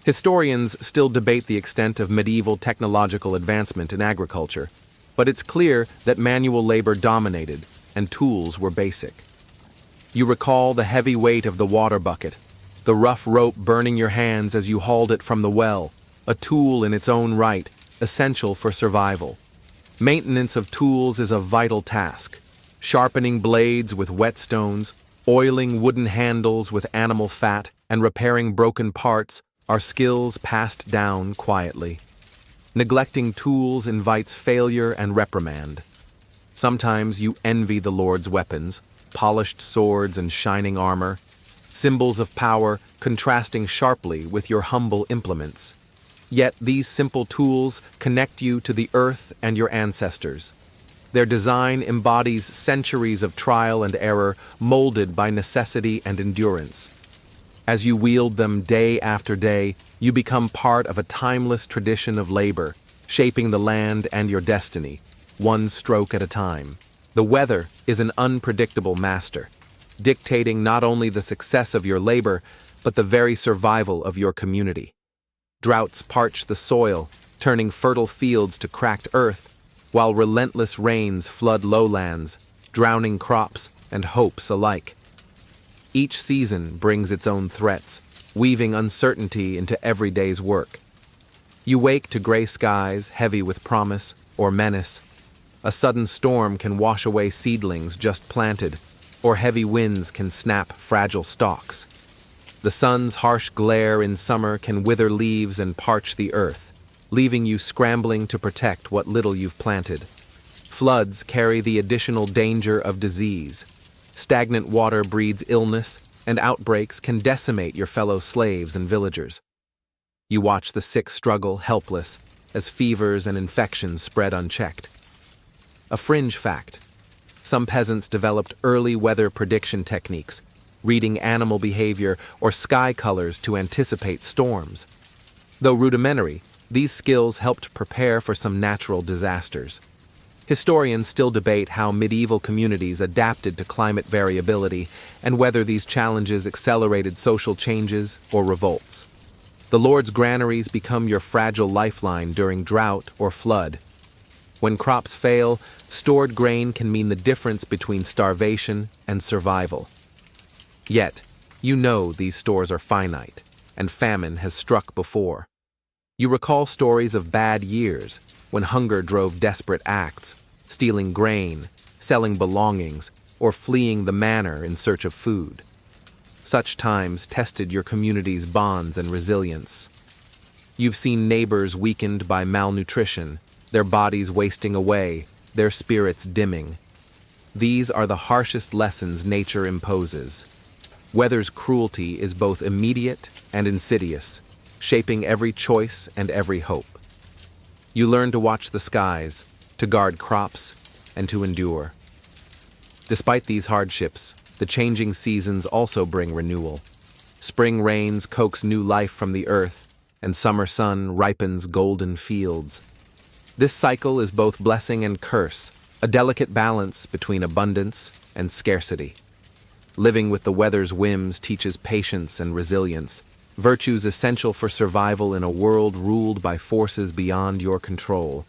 Historians still debate the extent of medieval technological advancement in agriculture, but it's clear that manual labor dominated and tools were basic. You recall the heavy weight of the water bucket, the rough rope burning your hands as you hauled it from the well, a tool in its own right, essential for survival. Maintenance of tools is a vital task. Sharpening blades with whetstones, oiling wooden handles with animal fat, and repairing broken parts are skills passed down quietly. Neglecting tools invites failure and reprimand. Sometimes you envy the Lord's weapons, polished swords and shining armor, symbols of power contrasting sharply with your humble implements. Yet these simple tools connect you to the earth and your ancestors. Their design embodies centuries of trial and error molded by necessity and endurance. As you wield them day after day, you become part of a timeless tradition of labor, shaping the land and your destiny, one stroke at a time. The weather is an unpredictable master, dictating not only the success of your labor, but the very survival of your community. Droughts parch the soil, turning fertile fields to cracked earth, while relentless rains flood lowlands, drowning crops and hopes alike. Each season brings its own threats, weaving uncertainty into every day's work. You wake to gray skies heavy with promise or menace. A sudden storm can wash away seedlings just planted, or heavy winds can snap fragile stalks. The sun's harsh glare in summer can wither leaves and parch the earth, leaving you scrambling to protect what little you've planted. Floods carry the additional danger of disease. Stagnant water breeds illness, and outbreaks can decimate your fellow slaves and villagers. You watch the sick struggle helpless as fevers and infections spread unchecked. A fringe fact: some peasants developed early weather prediction techniques, reading animal behavior or sky colors to anticipate storms. Though rudimentary, these skills helped prepare for some natural disasters. Historians still debate how medieval communities adapted to climate variability and whether these challenges accelerated social changes or revolts. The Lord's granaries become your fragile lifeline during drought or flood. When crops fail, stored grain can mean the difference between starvation and survival. Yet, you know these stores are finite, and famine has struck before. You recall stories of bad years, when hunger drove desperate acts, stealing grain, selling belongings, or fleeing the manor in search of food. Such times tested your community's bonds and resilience. You've seen neighbors weakened by malnutrition, their bodies wasting away, their spirits dimming. These are the harshest lessons nature imposes. Weather's cruelty is both immediate and insidious, shaping every choice and every hope. You learn to watch the skies, to guard crops, and to endure. Despite these hardships, the changing seasons also bring renewal. Spring rains coax new life from the earth, and summer sun ripens golden fields. This cycle is both blessing and curse, a delicate balance between abundance and scarcity. Living with the weather's whims teaches patience and resilience, virtues essential for survival in a world ruled by forces beyond your control.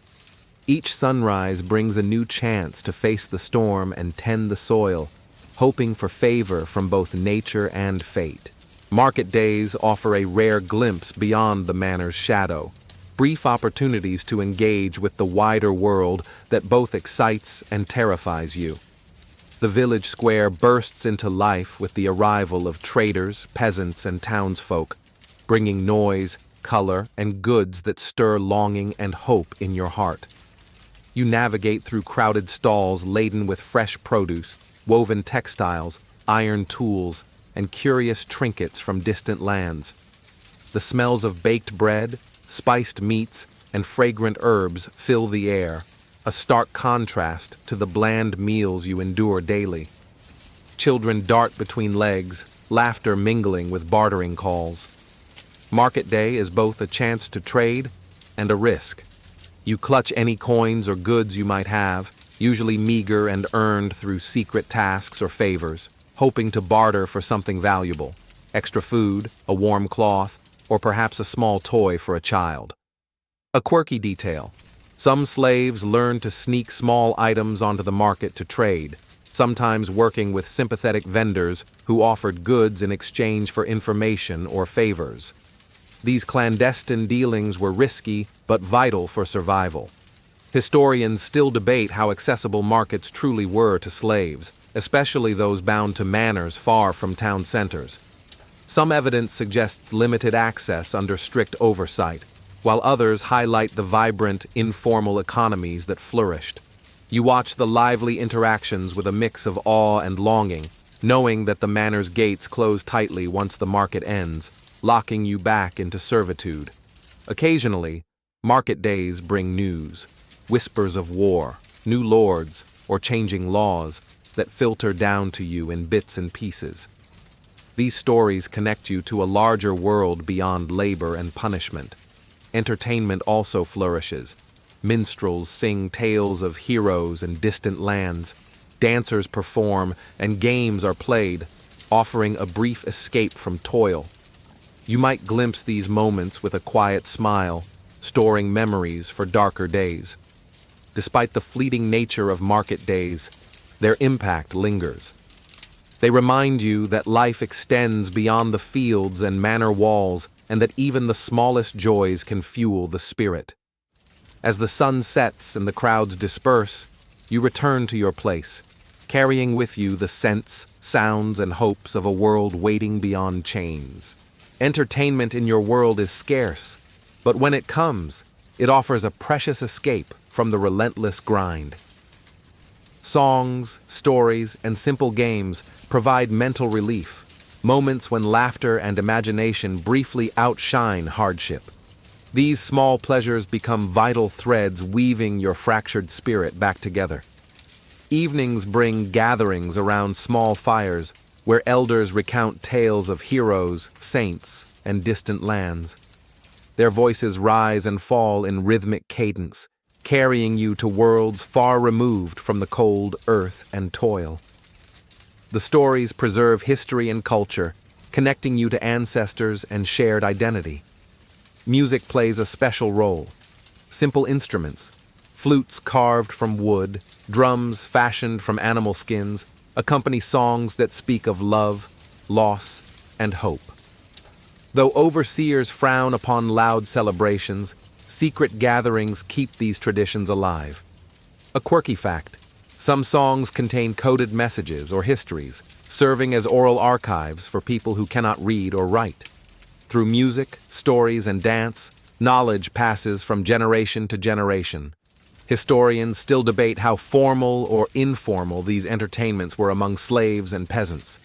Each sunrise brings a new chance to face the storm and tend the soil, hoping for favor from both nature and fate. Market days offer a rare glimpse beyond the manor's shadow, brief opportunities to engage with the wider world that both excites and terrifies you. The village square bursts into life with the arrival of traders, peasants, and townsfolk, bringing noise, color, and goods that stir longing and hope in your heart. You navigate through crowded stalls laden with fresh produce, woven textiles, iron tools, and curious trinkets from distant lands. The smells of baked bread, spiced meats, and fragrant herbs fill the air, a stark contrast to the bland meals you endure daily. Children dart between legs, laughter mingling with bartering calls. Market day is both a chance to trade and a risk. You clutch any coins or goods you might have, usually meager and earned through secret tasks or favors, hoping to barter for something valuable: extra food, a warm cloth, or perhaps a small toy for a child. A quirky detail: some slaves learned to sneak small items onto the market to trade, sometimes working with sympathetic vendors who offered goods in exchange for information or favors. These clandestine dealings were risky but vital for survival. Historians still debate how accessible markets truly were to slaves, especially those bound to manors far from town centers. Some evidence suggests limited access under strict oversight, while others highlight the vibrant, informal economies that flourished. You watch the lively interactions with a mix of awe and longing, knowing that the manor's gates close tightly once the market ends, locking you back into servitude. Occasionally, market days bring news, whispers of war, new lords, or changing laws that filter down to you in bits and pieces. These stories connect you to a larger world beyond labor and punishment. Entertainment also flourishes. Minstrels sing tales of heroes and distant lands. Dancers perform, and games are played, offering a brief escape from toil. You might glimpse these moments with a quiet smile, storing memories for darker days. Despite the fleeting nature of market days, their impact lingers. They remind you that life extends beyond the fields and manor walls, and that even the smallest joys can fuel the spirit. As the sun sets and the crowds disperse, you return to your place, carrying with you the scents, sounds, and hopes of a world waiting beyond chains. Entertainment in your world is scarce, but when it comes, it offers a precious escape from the relentless grind. Songs, stories, and simple games provide mental relief, moments when laughter and imagination briefly outshine hardship. These small pleasures become vital threads weaving your fractured spirit back together. Evenings bring gatherings around small fires where elders recount tales of heroes, saints, and distant lands. Their voices rise and fall in rhythmic cadence, carrying you to worlds far removed from the cold earth and toil. The stories preserve history and culture, connecting you to ancestors and shared identity. Music plays a special role. Simple instruments, flutes carved from wood, drums fashioned from animal skins, accompany songs that speak of love, loss, and hope. Though overseers frown upon loud celebrations, secret gatherings keep these traditions alive. A quirky fact: some songs contain coded messages or histories, serving as oral archives for people who cannot read or write. Through music, stories, and dance, knowledge passes from generation to generation. Historians still debate how formal or informal these entertainments were among slaves and peasants.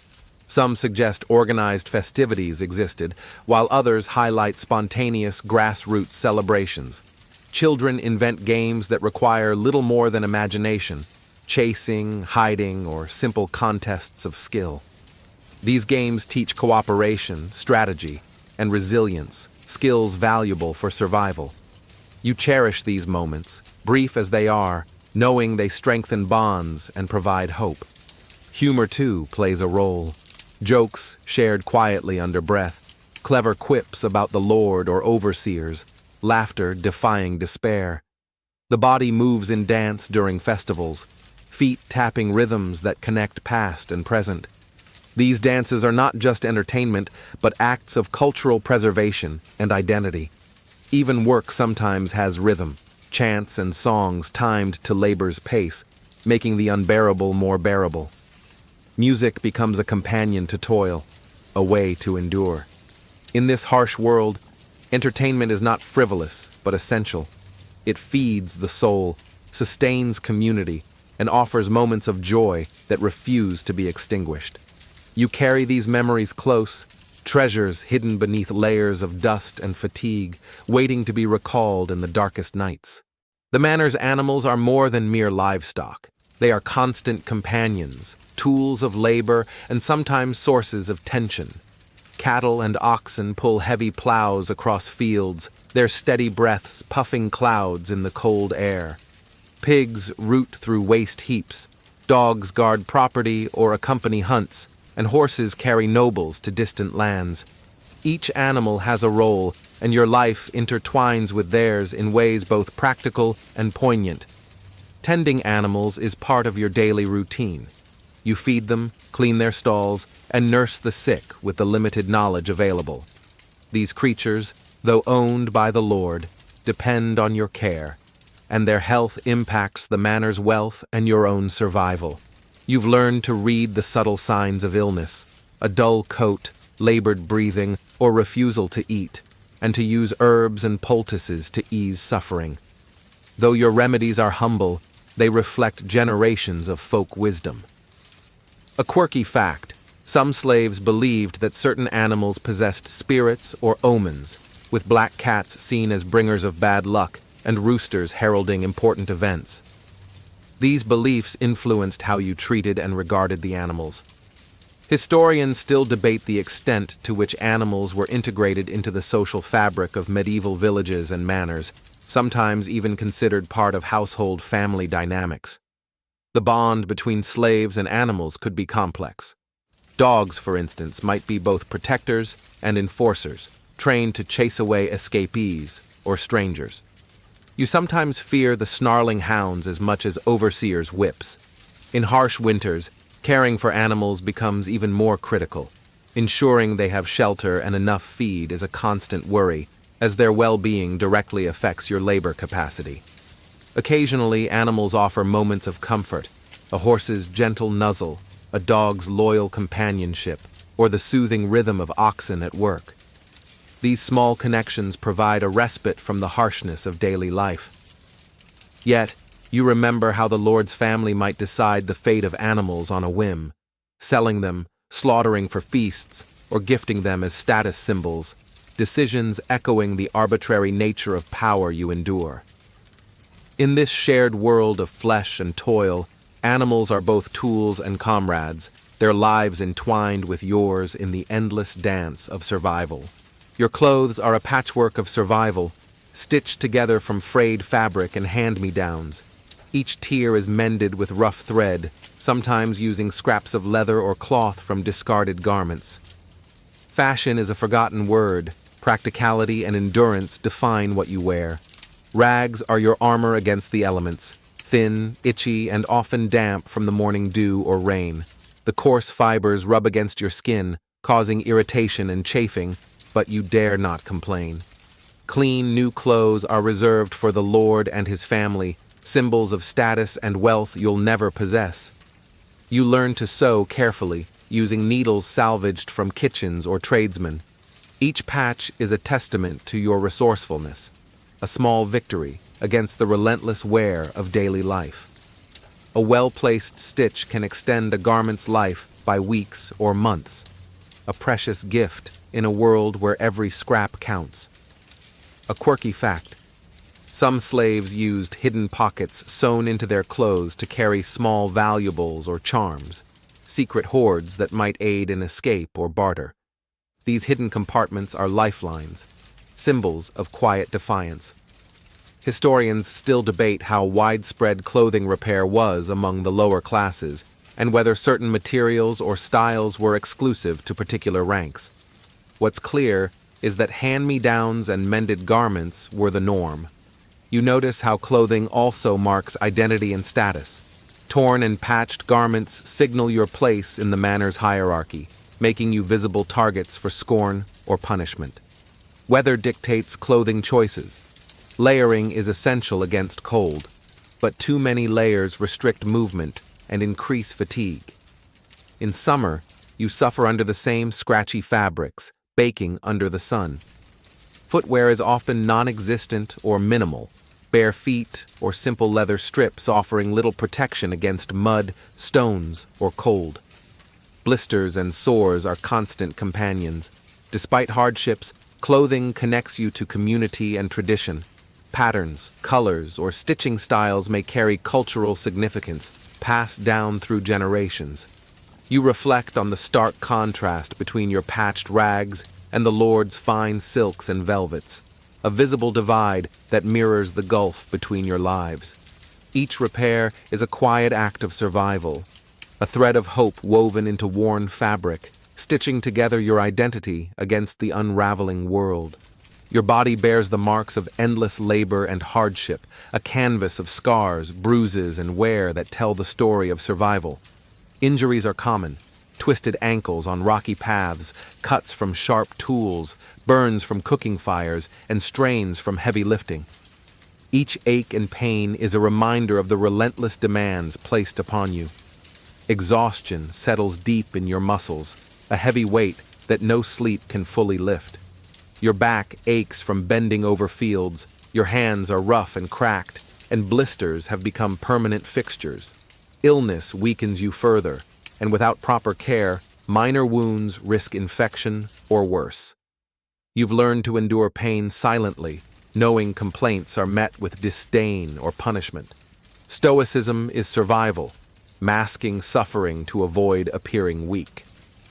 Some suggest organized festivities existed, while others highlight spontaneous grassroots celebrations. Children invent games that require little more than imagination: chasing, hiding, or simple contests of skill. These games teach cooperation, strategy, and resilience, skills valuable for survival. You cherish these moments, brief as they are, knowing they strengthen bonds and provide hope. Humor, too, plays a role. Jokes shared quietly under breath, clever quips about the lord or overseers, laughter defying despair. The body moves in dance during festivals, feet tapping rhythms that connect past and present. These dances are not just entertainment, but acts of cultural preservation and identity. Even work sometimes has rhythm, chants and songs timed to labor's pace, making the unbearable more bearable. Music becomes a companion to toil, a way to endure. In this harsh world, Entertainment is not frivolous, but essential. It feeds the soul, sustains community, and offers moments of joy that refuse to be extinguished. You carry these memories close, treasures hidden beneath layers of dust and fatigue, waiting to be recalled in the darkest nights. The manor's animals are more than mere livestock. They are constant companions, tools of labor, and sometimes sources of tension. Cattle and oxen pull heavy plows across fields, their steady breaths puffing clouds in the cold air. Pigs root through waste heaps, dogs guard property or accompany hunts, and horses carry nobles to distant lands. Each animal has a role, and your life intertwines with theirs in ways both practical and poignant. Tending animals is part of your daily routine. You feed them, clean their stalls, and nurse the sick with the limited knowledge available. These creatures, though owned by the Lord, depend on your care, and their health impacts the manor's wealth and your own survival. You've learned to read the subtle signs of illness, a dull coat, labored breathing, or refusal to eat, and to use herbs and poultices to ease suffering. Though your remedies are humble, they reflect generations of folk wisdom. A quirky fact: some slaves believed that certain animals possessed spirits or omens, with black cats seen as bringers of bad luck and roosters heralding important events. These beliefs influenced how you treated and regarded the animals. Historians still debate the extent to which animals were integrated into the social fabric of medieval villages and manors, sometimes even considered part of household family dynamics. The bond between slaves and animals could be complex. Dogs, for instance, might be both protectors and enforcers, trained to chase away escapees or strangers. You sometimes fear the snarling hounds as much as overseers' whips. In harsh winters, caring for animals becomes even more critical. Ensuring they have shelter and enough feed is a constant worry, as their well-being directly affects your labor capacity. Occasionally, animals offer moments of comfort: a horse's gentle nuzzle, a dog's loyal companionship, or the soothing rhythm of oxen at work. These small connections provide a respite from the harshness of daily life. Yet, you remember how the Lord's family might decide the fate of animals on a whim, selling them, slaughtering for feasts, or gifting them as status symbols, decisions echoing the arbitrary nature of power you endure. In this shared world of flesh and toil, animals are both tools and comrades, their lives entwined with yours in the endless dance of survival. Your clothes are a patchwork of survival, stitched together from frayed fabric and hand-me-downs. Each tear is mended with rough thread, sometimes using scraps of leather or cloth from discarded garments. Fashion is a forgotten word. Practicality and endurance define what you wear. Rags are your armor against the elements, thin, itchy, and often damp from the morning dew or rain. The coarse fibers rub against your skin, causing irritation and chafing, but you dare not complain. Clean, new clothes are reserved for the Lord and his family, symbols of status and wealth you'll never possess. You learn to sew carefully, using needles salvaged from kitchens or tradesmen. Each patch is a testament to your resourcefulness, a small victory against the relentless wear of daily life. A well-placed stitch can extend a garment's life by weeks or months, a precious gift in a world where every scrap counts. A quirky fact: some slaves used hidden pockets sewn into their clothes to carry small valuables or charms, secret hoards that might aid in escape or barter. These hidden compartments are lifelines, symbols of quiet defiance. Historians still debate how widespread clothing repair was among the lower classes, and whether certain materials or styles were exclusive to particular ranks. What's clear is that hand-me-downs and mended garments were the norm. You notice how clothing also marks identity and status. Torn and patched garments signal your place in the manor's hierarchy, making you visible targets for scorn or punishment. Weather dictates clothing choices. Layering is essential against cold, but too many layers restrict movement and increase fatigue. In summer, you suffer under the same scratchy fabrics, baking under the sun. Footwear is often non-existent or minimal, bare feet or simple leather strips offering little protection against mud, stones, or cold. Blisters and sores are constant companions. Despite hardships, clothing connects you to community and tradition. Patterns, colors, or stitching styles may carry cultural significance, passed down through generations. You reflect on the stark contrast between your patched rags and the Lord's fine silks and velvets, a visible divide that mirrors the gulf between your lives. Each repair is a quiet act of survival, a thread of hope woven into worn fabric, stitching together your identity against the unraveling world. Your body bears the marks of endless labor and hardship, a canvas of scars, bruises, and wear that tell the story of survival. Injuries are common: twisted ankles on rocky paths, cuts from sharp tools, burns from cooking fires, and strains from heavy lifting. Each ache and pain is a reminder of the relentless demands placed upon you. Exhaustion settles deep in your muscles, a heavy weight that no sleep can fully lift. Your back aches from bending over fields, your hands are rough and cracked, and blisters have become permanent fixtures. Illness weakens you further, and without proper care, minor wounds risk infection or worse. You've learned to endure pain silently, knowing complaints are met with disdain or punishment. Stoicism is survival, masking suffering to avoid appearing weak.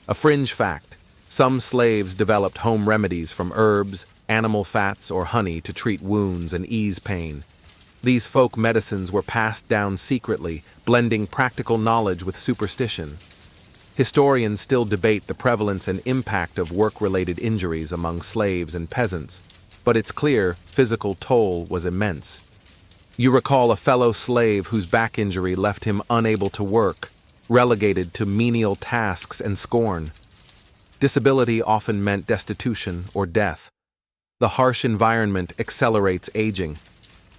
A fringe fact: some slaves developed home remedies from herbs, animal fats, or honey to treat wounds and ease pain. These folk medicines were passed down secretly, blending practical knowledge with superstition. Historians still debate the prevalence and impact of work-related injuries among slaves and peasants, but it's clear physical toll was immense. You recall a fellow slave whose back injury left him unable to work, relegated to menial tasks and scorn. Disability often meant destitution or death. The harsh environment accelerates aging.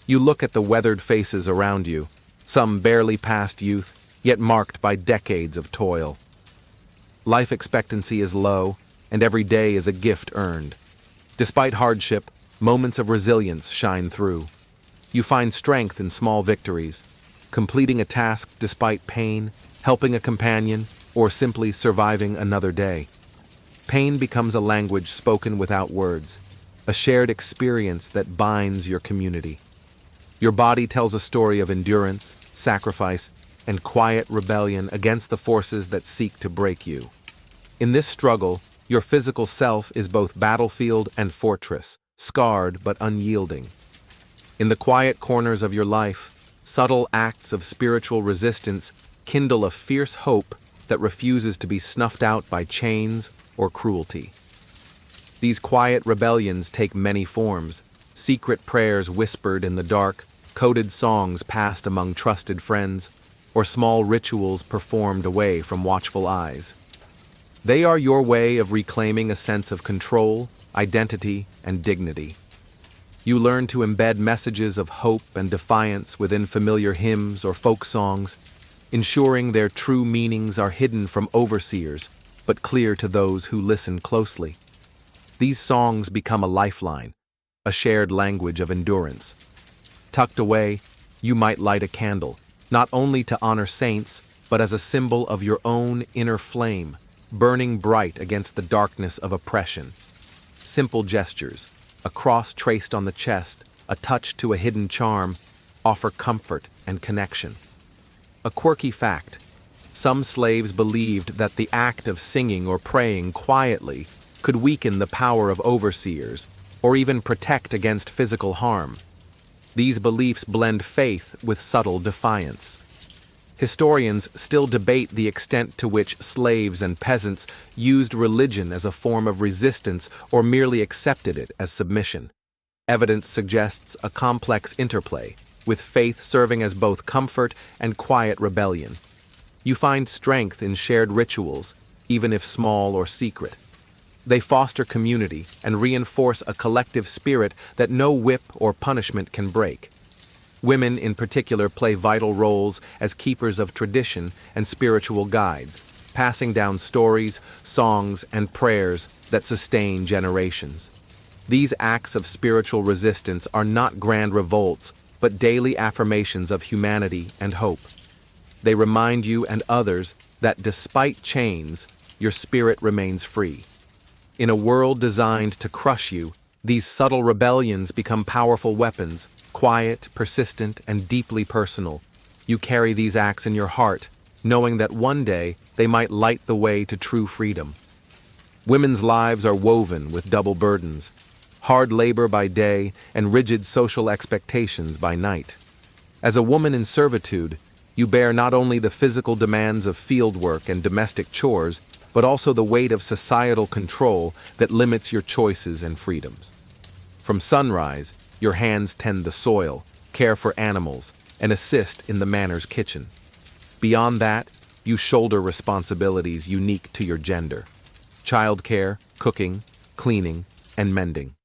You look at the weathered faces around you, some barely past youth, yet marked by decades of toil. Life expectancy is low, and every day is a gift earned. Despite hardship, moments of resilience shine through. You find strength in small victories, completing a task despite pain, helping a companion, or simply surviving another day. Pain becomes a language spoken without words, a shared experience that binds your community. Your body tells a story of endurance, sacrifice, and quiet rebellion against the forces that seek to break you. In this struggle, your physical self is both battlefield and fortress, scarred but unyielding. In the quiet corners of your life, subtle acts of spiritual resistance kindle a fierce hope that refuses to be snuffed out by chains or cruelty. These quiet rebellions take many forms: secret prayers whispered in the dark, coded songs passed among trusted friends, or small rituals performed away from watchful eyes. They are your way of reclaiming a sense of control, identity, and dignity. You learn to embed messages of hope and defiance within familiar hymns or folk songs, ensuring their true meanings are hidden from overseers, but clear to those who listen closely. These songs become a lifeline, a shared language of endurance. Tucked away, you might light a candle, not only to honor saints, but as a symbol of your own inner flame, burning bright against the darkness of oppression. Simple gestures, a cross traced on the chest, a touch to a hidden charm, offer comfort and connection. A quirky fact: some slaves believed that the act of singing or praying quietly could weaken the power of overseers, or even protect against physical harm. These beliefs blend faith with subtle defiance. Historians still debate the extent to which slaves and peasants used religion as a form of resistance or merely accepted it as submission. Evidence suggests a complex interplay, with faith serving as both comfort and quiet rebellion. You find strength in shared rituals, even if small or secret. They foster community and reinforce a collective spirit that no whip or punishment can break. Women in particular play vital roles as keepers of tradition and spiritual guides, passing down stories, songs, and prayers that sustain generations. These acts of spiritual resistance are not grand revolts, but daily affirmations of humanity and hope. They remind you and others that despite chains, your spirit remains free. In a world designed to crush you, these subtle rebellions become powerful weapons, quiet, persistent, and deeply personal. You carry these acts in your heart, knowing that one day they might light the way to true freedom. Women's lives are woven with double burdens: hard labor by day and rigid social expectations by night. As a woman in servitude, you bear not only the physical demands of fieldwork and domestic chores, but also the weight of societal control that limits your choices and freedoms. From sunrise, your hands tend the soil, care for animals, and assist in the manor's kitchen. Beyond that, you shoulder responsibilities unique to your gender: childcare, cooking, cleaning, and mending.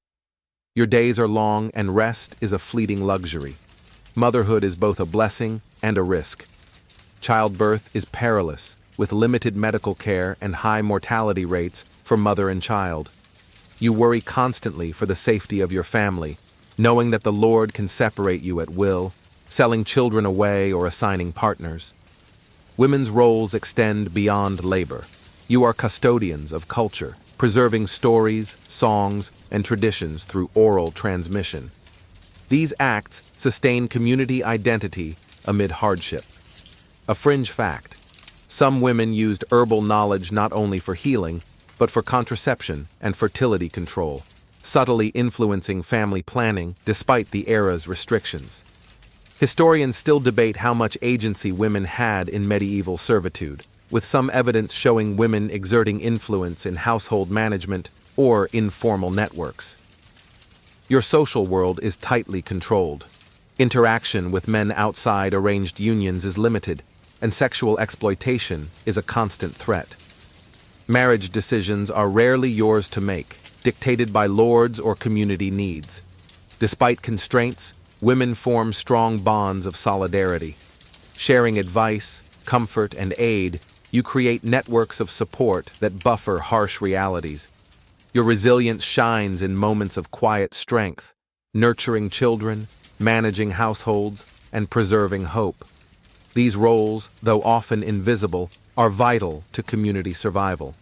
Your days are long and rest is a fleeting luxury. Motherhood is both a blessing and a risk. Childbirth is perilous, with limited medical care and high mortality rates for mother and child. You worry constantly for the safety of your family, knowing that the Lord can separate you at will, selling children away or assigning partners. Women's roles extend beyond labor. You are custodians of culture, preserving stories, songs, and traditions through oral transmission. These acts sustain community identity amid hardship. A fringe fact: some women used herbal knowledge not only for healing, but for contraception and fertility control, subtly influencing family planning despite the era's restrictions. Historians still debate how much agency women had in medieval servitude, with some evidence showing women exerting influence in household management or informal networks. Your social world is tightly controlled. Interaction with men outside arranged unions is limited, and sexual exploitation is a constant threat. Marriage decisions are rarely yours to make, dictated by lords or community needs. Despite constraints, women form strong bonds of solidarity. Sharing advice, comfort, and aid, you create networks of support that buffer harsh realities. Your resilience shines in moments of quiet strength, nurturing children, managing households, and preserving hope. These roles, though often invisible, are vital to community survival.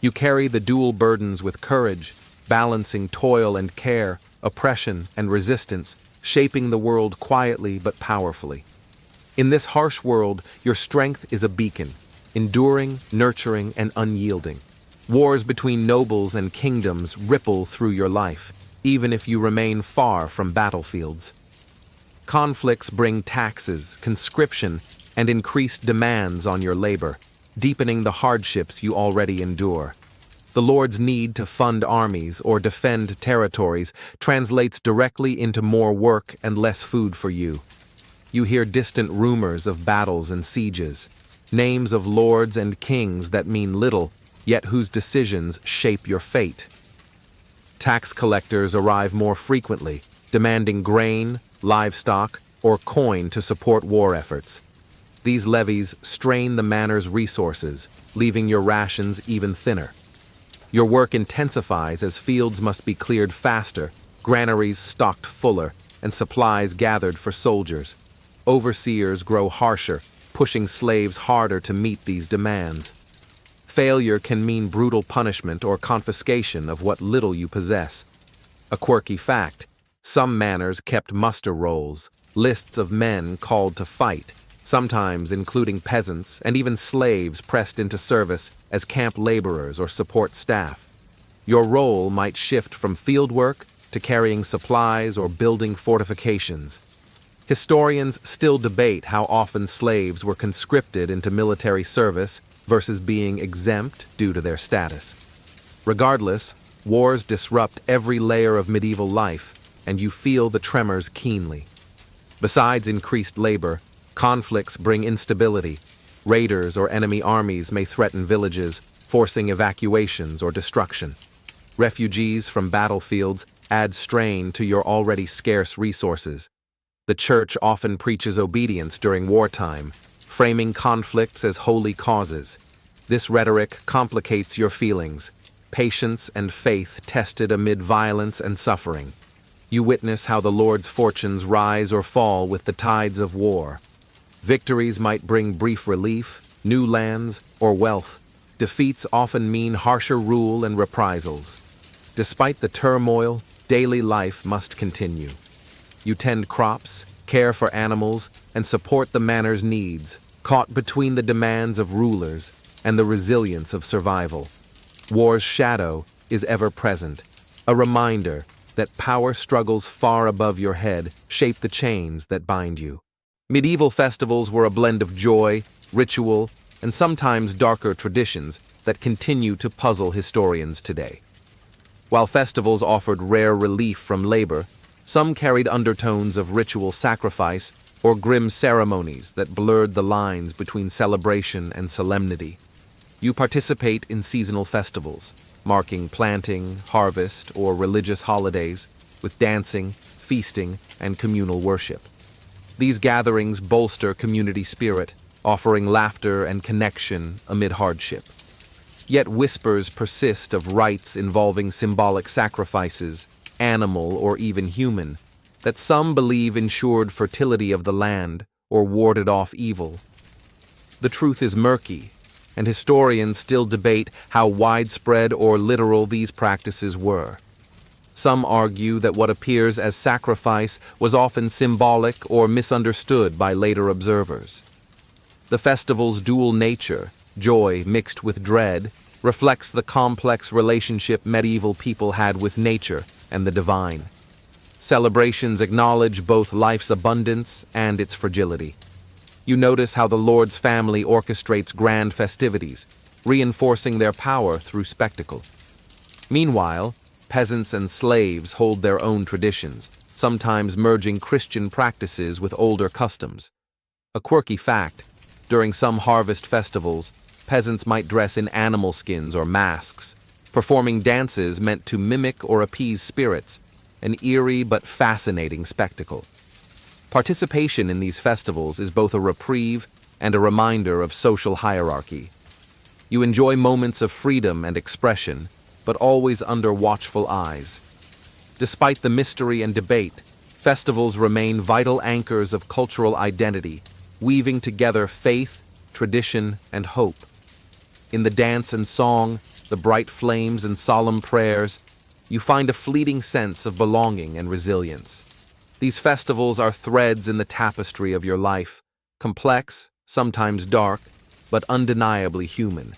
You carry the dual burdens with courage, balancing toil and care, oppression and resistance, shaping the world quietly but powerfully. In this harsh world, your strength is a beacon, enduring, nurturing, and unyielding. Wars between nobles and kingdoms ripple through your life, even if you remain far from battlefields. Conflicts bring taxes, conscription, and increased demands on your labor, deepening the hardships you already endure. The Lord's need to fund armies or defend territories translates directly into more work and less food for you. You hear distant rumors of battles and sieges, names of lords and kings that mean little, yet whose decisions shape your fate. Tax collectors arrive more frequently, demanding grain, livestock, or coin to support war efforts. These levies strain the manor's resources, leaving your rations even thinner. Your work intensifies as fields must be cleared faster, granaries stocked fuller, and supplies gathered for soldiers. Overseers grow harsher, pushing slaves harder to meet these demands. Failure can mean brutal punishment or confiscation of what little you possess. A quirky fact: some manors kept muster rolls, lists of men called to fight, sometimes including peasants and even slaves pressed into service as camp laborers or support staff. Your role might shift from field work to carrying supplies or building fortifications. Historians still debate how often slaves were conscripted into military service versus being exempt due to their status. Regardless, wars disrupt every layer of medieval life, and you feel the tremors keenly. Besides increased labor, conflicts bring instability. Raiders or enemy armies may threaten villages, forcing evacuations or destruction. Refugees from battlefields add strain to your already scarce resources. The Church often preaches obedience during wartime, framing conflicts as holy causes. This rhetoric complicates your feelings. patience and faith tested amid violence and suffering. You witness how the Lord's fortunes rise or fall with the tides of war. Victories might bring brief relief, new lands, or wealth. Defeats often mean harsher rule and reprisals. Despite the turmoil, daily life must continue. You tend crops, care for animals, and support the manor's needs, caught between the demands of rulers and the resilience of survival. War's shadow is ever present, a reminder that power struggles far above your head shape the chains that bind you. Medieval festivals were a blend of joy, ritual, and sometimes darker traditions that continue to puzzle historians today. While festivals offered rare relief from labor, some carried undertones of ritual sacrifice or grim ceremonies that blurred the lines between celebration and solemnity. You participate in seasonal festivals, marking planting, harvest, or religious holidays, with dancing, feasting, and communal worship. These gatherings bolster community spirit, offering laughter and connection amid hardship. Yet whispers persist of rites involving symbolic sacrifices, animal or even human, that some believe ensured fertility of the land or warded off evil. The truth is murky, and historians still debate how widespread or literal these practices were. Some argue that what appears as sacrifice was often symbolic or misunderstood by later observers. The festival's dual nature, joy mixed with dread, reflects the complex relationship medieval people had with nature and the divine. Celebrations acknowledge both life's abundance and its fragility. You notice how the Lord's family orchestrates grand festivities, reinforcing their power through spectacle. Meanwhile, peasants and slaves hold their own traditions, sometimes merging Christian practices with older customs. A quirky fact: during some harvest festivals, peasants might dress in animal skins or masks, performing dances meant to mimic or appease spirits, an eerie but fascinating spectacle. Participation in these festivals is both a reprieve and a reminder of social hierarchy. You enjoy moments of freedom and expression, but always under watchful eyes. Despite the mystery and debate, festivals remain vital anchors of cultural identity, weaving together faith, tradition, and hope. In the dance and song, the bright flames and solemn prayers, you find a fleeting sense of belonging and resilience. These festivals are threads in the tapestry of your life, complex, sometimes dark, but undeniably human.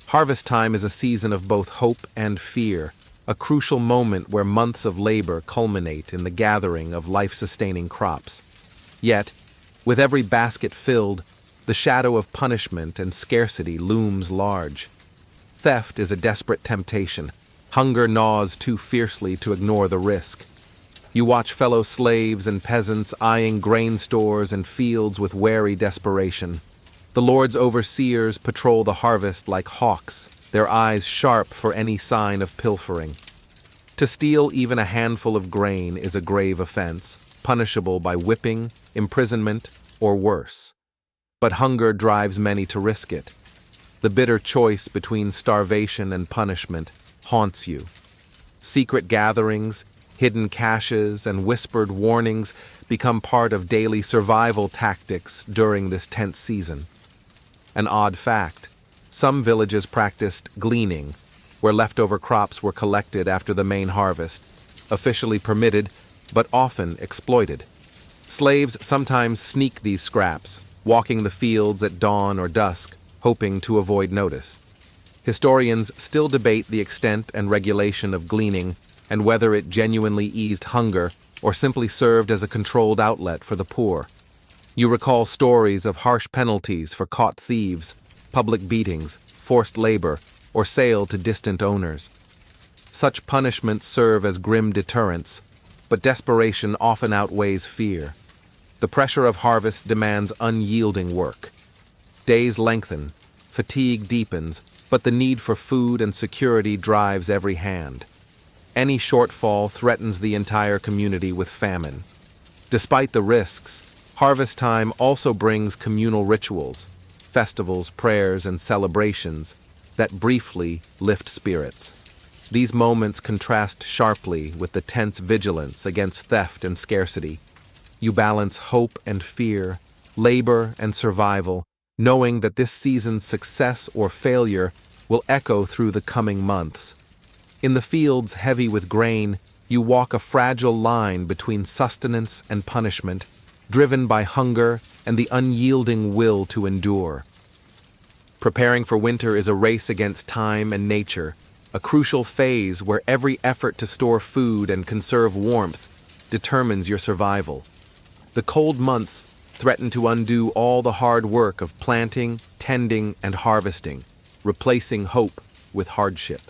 Harvest time is a season of both hope and fear, a crucial moment where months of labor culminate in the gathering of life-sustaining crops. Yet, with every basket filled, the shadow of punishment and scarcity looms large. Theft is a desperate temptation. Hunger gnaws too fiercely to ignore the risk. You watch fellow slaves and peasants eyeing grain stores and fields with wary desperation. The Lord's overseers patrol the harvest like hawks, their eyes sharp for any sign of pilfering. To steal even a handful of grain is a grave offense, punishable by whipping, imprisonment, or worse. But hunger drives many to risk it. The bitter choice between starvation and punishment haunts you. Secret gatherings, hidden caches, and whispered warnings become part of daily survival tactics during this tense season. An odd fact: some villages practiced gleaning, where leftover crops were collected after the main harvest, officially permitted, but often exploited. Slaves sometimes sneak these scraps, walking the fields at dawn or dusk, hoping to avoid notice. Historians still debate the extent and regulation of gleaning and whether it genuinely eased hunger or simply served as a controlled outlet for the poor. You recall stories of harsh penalties for caught thieves, public beatings, forced labor, or sale to distant owners. Such punishments serve as grim deterrents, but desperation often outweighs fear. The pressure of harvest demands unyielding work. Days lengthen, fatigue deepens, but the need for food and security drives every hand. Any shortfall threatens the entire community with famine. Despite the risks, harvest time also brings communal rituals, festivals, prayers, and celebrations that briefly lift spirits. These moments contrast sharply with the tense vigilance against theft and scarcity. You balance hope and fear, labor and survival, knowing that this season's success or failure will echo through the coming months. In the fields heavy with grain, you walk a fragile line between sustenance and punishment, driven by hunger and the unyielding will to endure. Preparing for winter is a race against time and nature, a crucial phase where every effort to store food and conserve warmth determines your survival. The cold months threaten to undo all the hard work of planting, tending, and harvesting, replacing hope with hardship.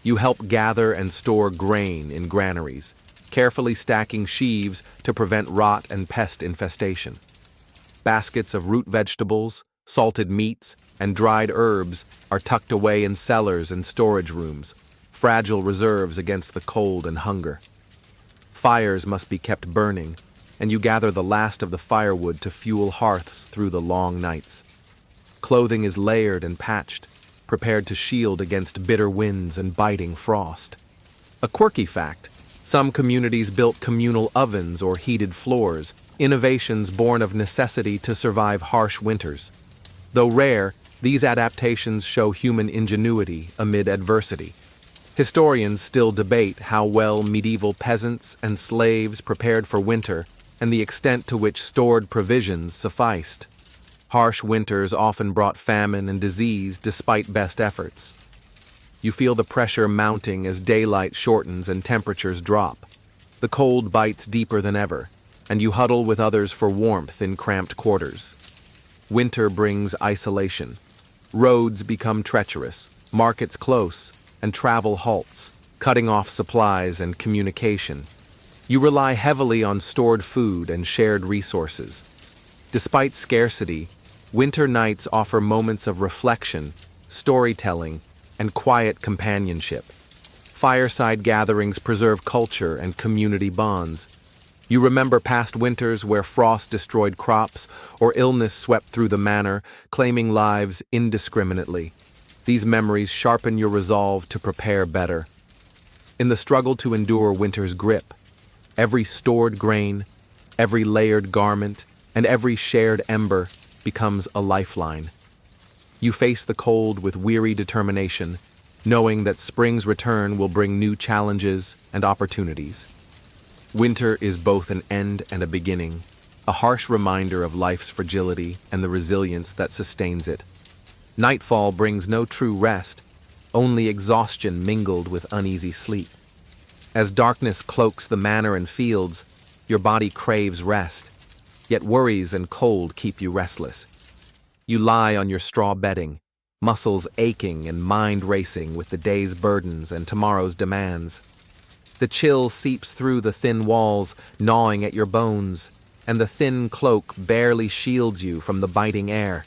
You help gather and store grain in granaries, carefully stacking sheaves to prevent rot and pest infestation. Baskets of root vegetables, salted meats, and dried herbs are tucked away in cellars and storage rooms, fragile reserves against the cold and hunger. Fires must be kept burning, and you gather the last of the firewood to fuel hearths through the long nights. Clothing is layered and patched, prepared to shield against bitter winds and biting frost. A quirky fact: some communities built communal ovens or heated floors, innovations born of necessity to survive harsh winters. Though rare, these adaptations show human ingenuity amid adversity. Historians still debate how well medieval peasants and slaves prepared for winter and the extent to which stored provisions sufficed. Harsh winters often brought famine and disease despite best efforts. You feel the pressure mounting as daylight shortens and temperatures drop. The cold bites deeper than ever, and you huddle with others for warmth in cramped quarters. Winter brings isolation. Roads become treacherous, markets close, and travel halts, cutting off supplies and communication. You rely heavily on stored food and shared resources. Despite scarcity, winter nights offer moments of reflection, storytelling, and quiet companionship. Fireside gatherings preserve culture and community bonds. You remember past winters where frost destroyed crops or illness swept through the manor, claiming lives indiscriminately. These memories sharpen your resolve to prepare better. In the struggle to endure winter's grip, every stored grain, every layered garment, and every shared ember becomes a lifeline. You face the cold with weary determination, knowing that spring's return will bring new challenges and opportunities. Winter is both an end and a beginning, a harsh reminder of life's fragility and the resilience that sustains it. Nightfall brings no true rest, only exhaustion mingled with uneasy sleep. As darkness cloaks the manor and fields, your body craves rest, yet worries and cold keep you restless. You lie on your straw bedding, muscles aching and mind racing with the day's burdens and tomorrow's demands. The chill seeps through the thin walls, gnawing at your bones, and the thin cloak barely shields you from the biting air.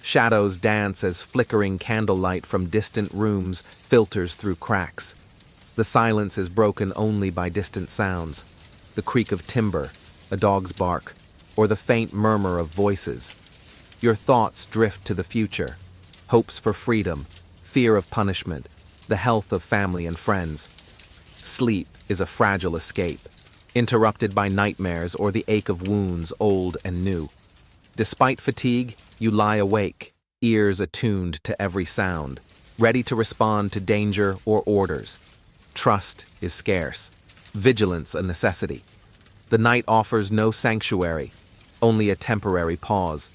Shadows dance as flickering candlelight from distant rooms filters through cracks. The silence is broken only by distant sounds, the creak of timber, a dog's bark, or the faint murmur of voices. Your thoughts drift to the future, hopes for freedom, fear of punishment, the health of family and friends. Sleep is a fragile escape, interrupted by nightmares or the ache of wounds old and new. Despite fatigue, you lie awake, ears attuned to every sound, ready to respond to danger or orders. Trust is scarce, vigilance a necessity. The night offers no sanctuary, only a temporary pause.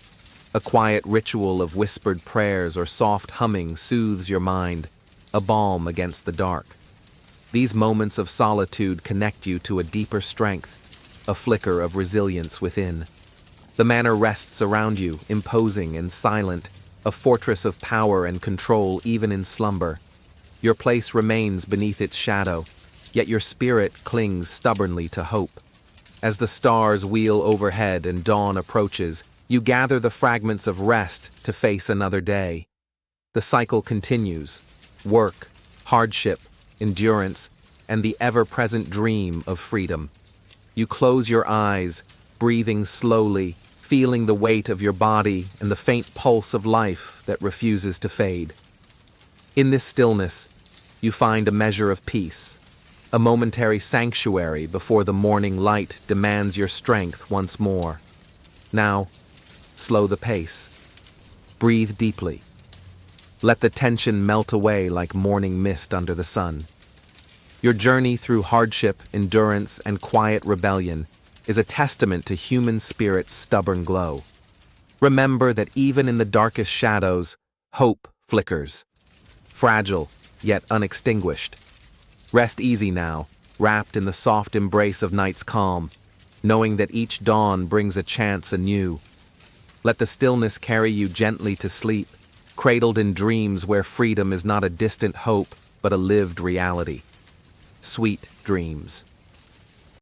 A quiet ritual of whispered prayers or soft humming soothes your mind, a balm against the dark. These moments of solitude connect you to a deeper strength, a flicker of resilience within. The manor rests around you, imposing and silent, a fortress of power and control even in slumber. Your place remains beneath its shadow, yet your spirit clings stubbornly to hope. As the stars wheel overhead and dawn approaches, you gather the fragments of rest to face another day. The cycle continues: work, hardship, endurance, and the ever-present dream of freedom. You close your eyes, breathing slowly, feeling the weight of your body and the faint pulse of life that refuses to fade. In this stillness, You find a measure of peace, a momentary sanctuary before the morning light demands your strength once more. Now, slow the pace. Breathe deeply. Let the tension melt away like morning mist under the sun. Your journey through hardship, endurance, and quiet rebellion is a testament to human spirit's stubborn glow. Remember that even in the darkest shadows, hope flickers. Fragile, yet unextinguished. Rest easy now, wrapped in the soft embrace of night's calm, knowing that each dawn brings a chance anew. Let the stillness carry you gently to sleep, cradled in dreams where freedom is not a distant hope, but a lived reality. Sweet dreams.